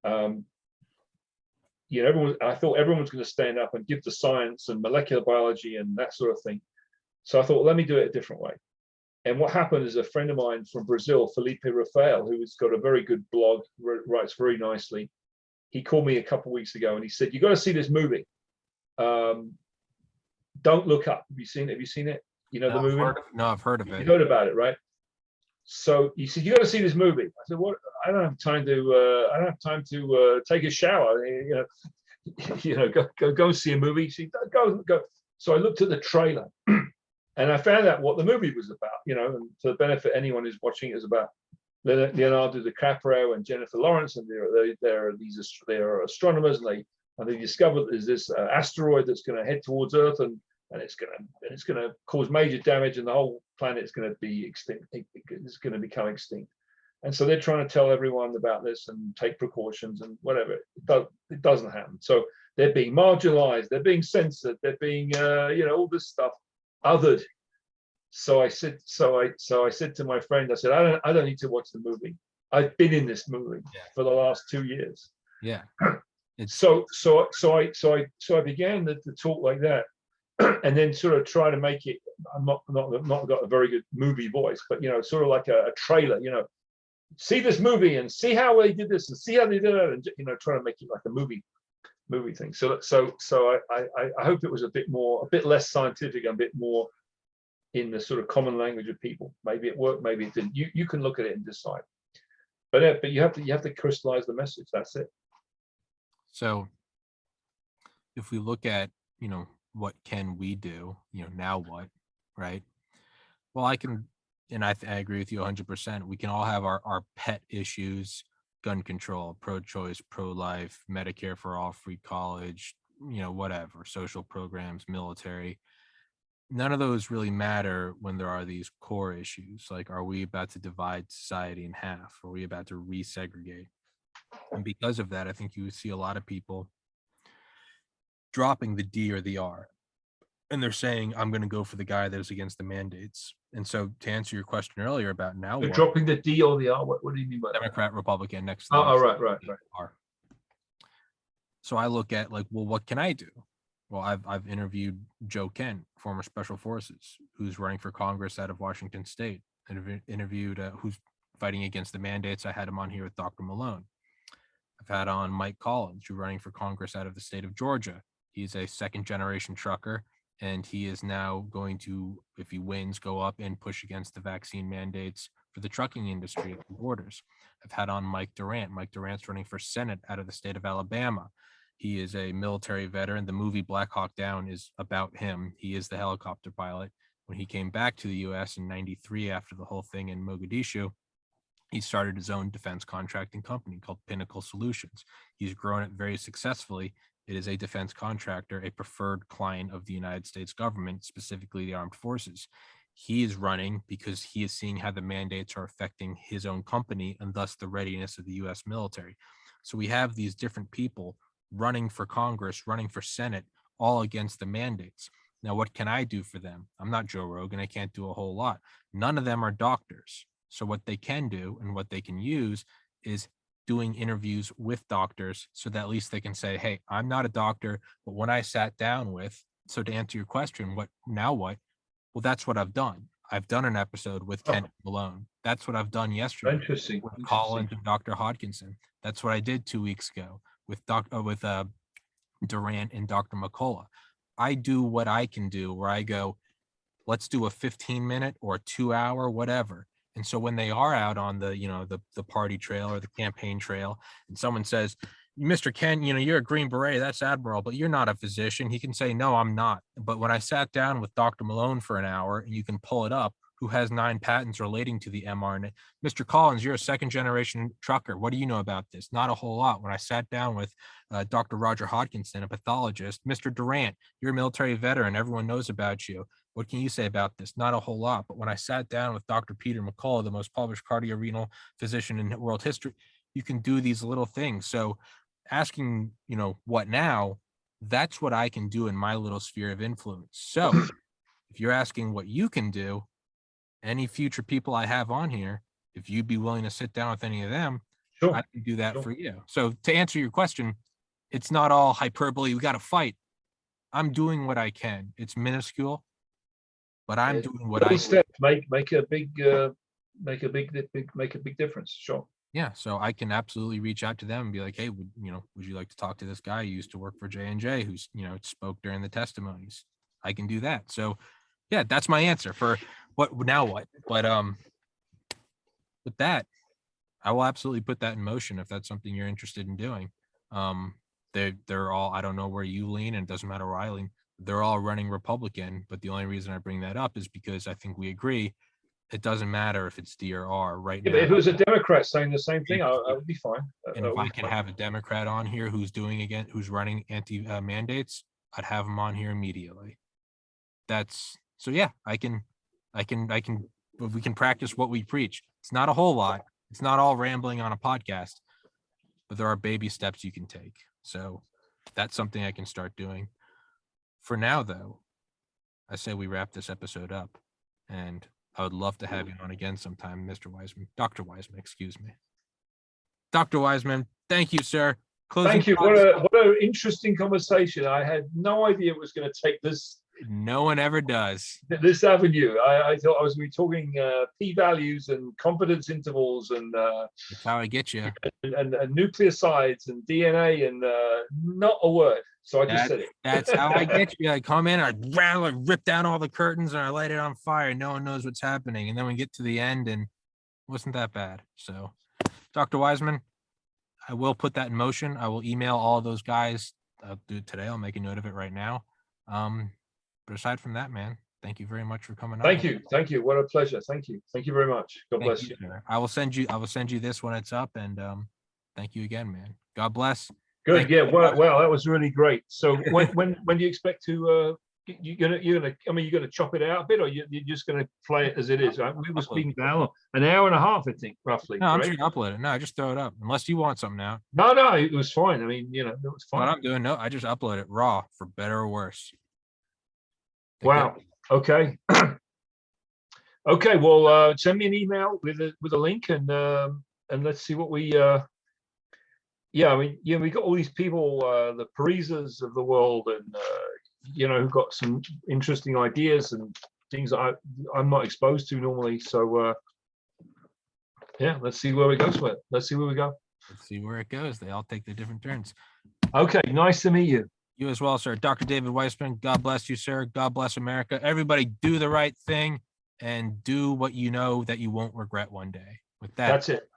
I thought everyone was going to stand up and give the science and molecular biology and that sort of thing. So I thought, let me do it a different way. And what happened is a friend of mine from Brazil, Felipe Rafael, who's got a very good blog, writes very nicely. He called me a couple of weeks ago and he said, you got to see this movie. Don't Look Up. Have you seen it? Have you seen it? You know the movie? I've heard of it. You heard about it, right? So he said, you got to see this movie. I said, what? I don't have time to take a shower. Go see a movie. He said, go. So I looked at the trailer and I found out what the movie was about, and for the benefit anyone who's watching, it is about Leonardo DiCaprio and Jennifer Lawrence, and they're astronomers, and they discovered there's this asteroid that's going to head towards Earth, and it's going to cause major damage, and the whole planet's going to be extinct. It's going to become extinct, and so they're trying to tell everyone about this and take precautions and whatever. It doesn't happen. So they're being marginalized, they're being censored, they're being all this stuff othered. So I said to my friend, I said, I don't need to watch the movie. I've been in this movie for the last 2 years. Yeah. So I began to talk like that, and then sort of try to make it. I'm not got a very good movie voice, but sort of like a trailer. See this movie and see how they did this and see how they did it, and try to make it like a movie thing. So I hope it was a bit less scientific, and a bit more in the sort of common language of people. Maybe it worked, maybe it didn't. You can look at it and decide. But you have to crystallize the message. That's it. So if we look at, what can we do, now what, right? Well, I agree with you 100%. We can all have our pet issues: gun control, pro-choice, pro-life, Medicare for all, free college, whatever, social programs, military. None of those really matter when there are these core issues. Like, are we about to divide society in half? Are we about to resegregate? And because of that, I think you see a lot of people dropping the D or the R. And they're saying, I'm going to go for the guy that's against the mandates. And so to answer your question earlier about now, You're dropping the D or the R, what do you mean by Democrat, that? Republican next to right. R. So I look at what can I do? Well, I've interviewed Joe Kent, former Special Forces, who's running for Congress out of Washington State. Interviewed who's fighting against the mandates. I had him on here with Dr. Malone. I've had on Mike Collins, who's running for Congress out of the state of Georgia. He's a second-generation trucker, and he is now going to, if he wins, go up and push against the vaccine mandates for the trucking industry at the borders. I've had on Mike Durant. Mike Durant's running for Senate out of the state of Alabama. He is a military veteran. The movie Black Hawk Down is about him. He is the helicopter pilot. When he came back to the U.S. in '93 after the whole thing in Mogadishu, he started his own defense contracting company called Pinnacle Solutions. He's grown it very successfully. It is a defense contractor, a preferred client of the United States government, specifically the armed forces. He is running because he is seeing how the mandates are affecting his own company and thus the readiness of the U.S. military. So we have these different people running for Congress, running for Senate, all against the mandates. Now, what can I do for them? I'm not Joe Rogan. I can't do a whole lot. None of them are doctors. So what they can do and what they can use is doing interviews with doctors so that at least they can say, hey, I'm not a doctor, but when I sat down with, so to answer your question, what now what? Well, that's what I've done. I've done an episode with Oh, Kent Malone. That's what I've done yesterday interesting. with Interesting. Colin and Dr. Hodkinson. That's what I did 2 weeks ago with Durant and Dr. McCullough. I do what I can do where I go, let's do a 15-minute or a 2-hour, whatever. And so when they are out on the, the party trail or the campaign trail, and someone says, Mr. Ken, you're a Green Beret, that's Admiral, but you're not a physician. He can say, no, I'm not. But when I sat down with Dr. Malone for an hour, and you can pull it up, who has 9 patents relating to the mRNA. Mr. Collins, you're a second generation trucker. What do you know about this? Not a whole lot. When I sat down with Dr. Roger Hodkinson, a pathologist, Mr. Durant, you're a military veteran. Everyone knows about you. What can you say about this? Not a whole lot. But when I sat down with Dr. Peter McCullough, the most published cardiorenal physician in world history, you can do these little things. So asking, what now? That's what I can do in my little sphere of influence. So if you're asking what you can do, any future people I have on here, if you'd be willing to sit down with any of them, Sure. I can do that Sure. for you. So to answer your question, it's not all hyperbole. We got to fight. I'm doing what I can. It's minuscule, but I'm doing what I Little can. steps make a big difference. Sure. Yeah, so I can absolutely reach out to them and be like, hey, would you like to talk to this guy who used to work for J&J who's, spoke during the testimonies? I can do that. So yeah, that's my answer for what now what. But with that, I will absolutely put that in motion if that's something you're interested in doing. They're all, I don't know where you lean, and it doesn't matter where I lean. They're all running Republican, but the only reason I bring that up is because I think we agree it doesn't matter if it's D or R right Yeah, now. but if it was a Democrat saying the same thing, I would be fine. And if I can have a Democrat on here who's running anti mandates, I'd have him on here immediately. So yeah, we can practice what we preach. It's not a whole lot. It's not all rambling on a podcast, but there are baby steps you can take. So that's something I can start doing. For now, though, I say we wrap this episode up, and I would love to have you on again sometime, Mr. Wiseman. Dr. Wiseman, excuse me. Dr. Wiseman, thank you, sir. Thank you. What an interesting conversation. I had no idea it was going to take this. No one ever does. This avenue. I thought I was going to be talking p-values and confidence intervals and that's how I get you. And nucleosides and DNA and not a word. So I just said it. That's how I get you. I come in, I rip down all the curtains, and I light it on fire. No one knows what's happening, and then we get to the end, and it wasn't that bad. So, Dr. Wiseman, I will put that in motion. I will email all of those guys. I'll do it today. I'll make a note of it right now. But aside from that, man, thank you very much for coming on. Thank you. What a pleasure. Thank you very much. God bless you. I will send you this when it's up, and thank you again, man. God bless. Good. Yeah. Well, that was really great. So when do you expect to you're gonna chop it out a bit, or you're just gonna play it as it is? Right? We were speaking about an hour and a half, I think, roughly. No, I'm just gonna upload it. No, I just throw it up unless you want something now. No, it was fine. I mean, it was fine. What I'm doing, no, I just upload it raw, for better or worse. Wow. Okay. Okay. Well, send me an email with a link, and let's see what we. Yeah, I mean, we got all these people, the Parisas of the world, and who've got some interesting ideas and things that I'm not exposed to normally. So yeah, let's see where we go with it. Let's see where we go. Let's see where it goes. They all take their different turns. Okay, nice to meet you. You as well, sir. Dr. David Wiseman, God bless you, sir. God bless America. Everybody do the right thing and do what you know that you won't regret one day. With that, that's it.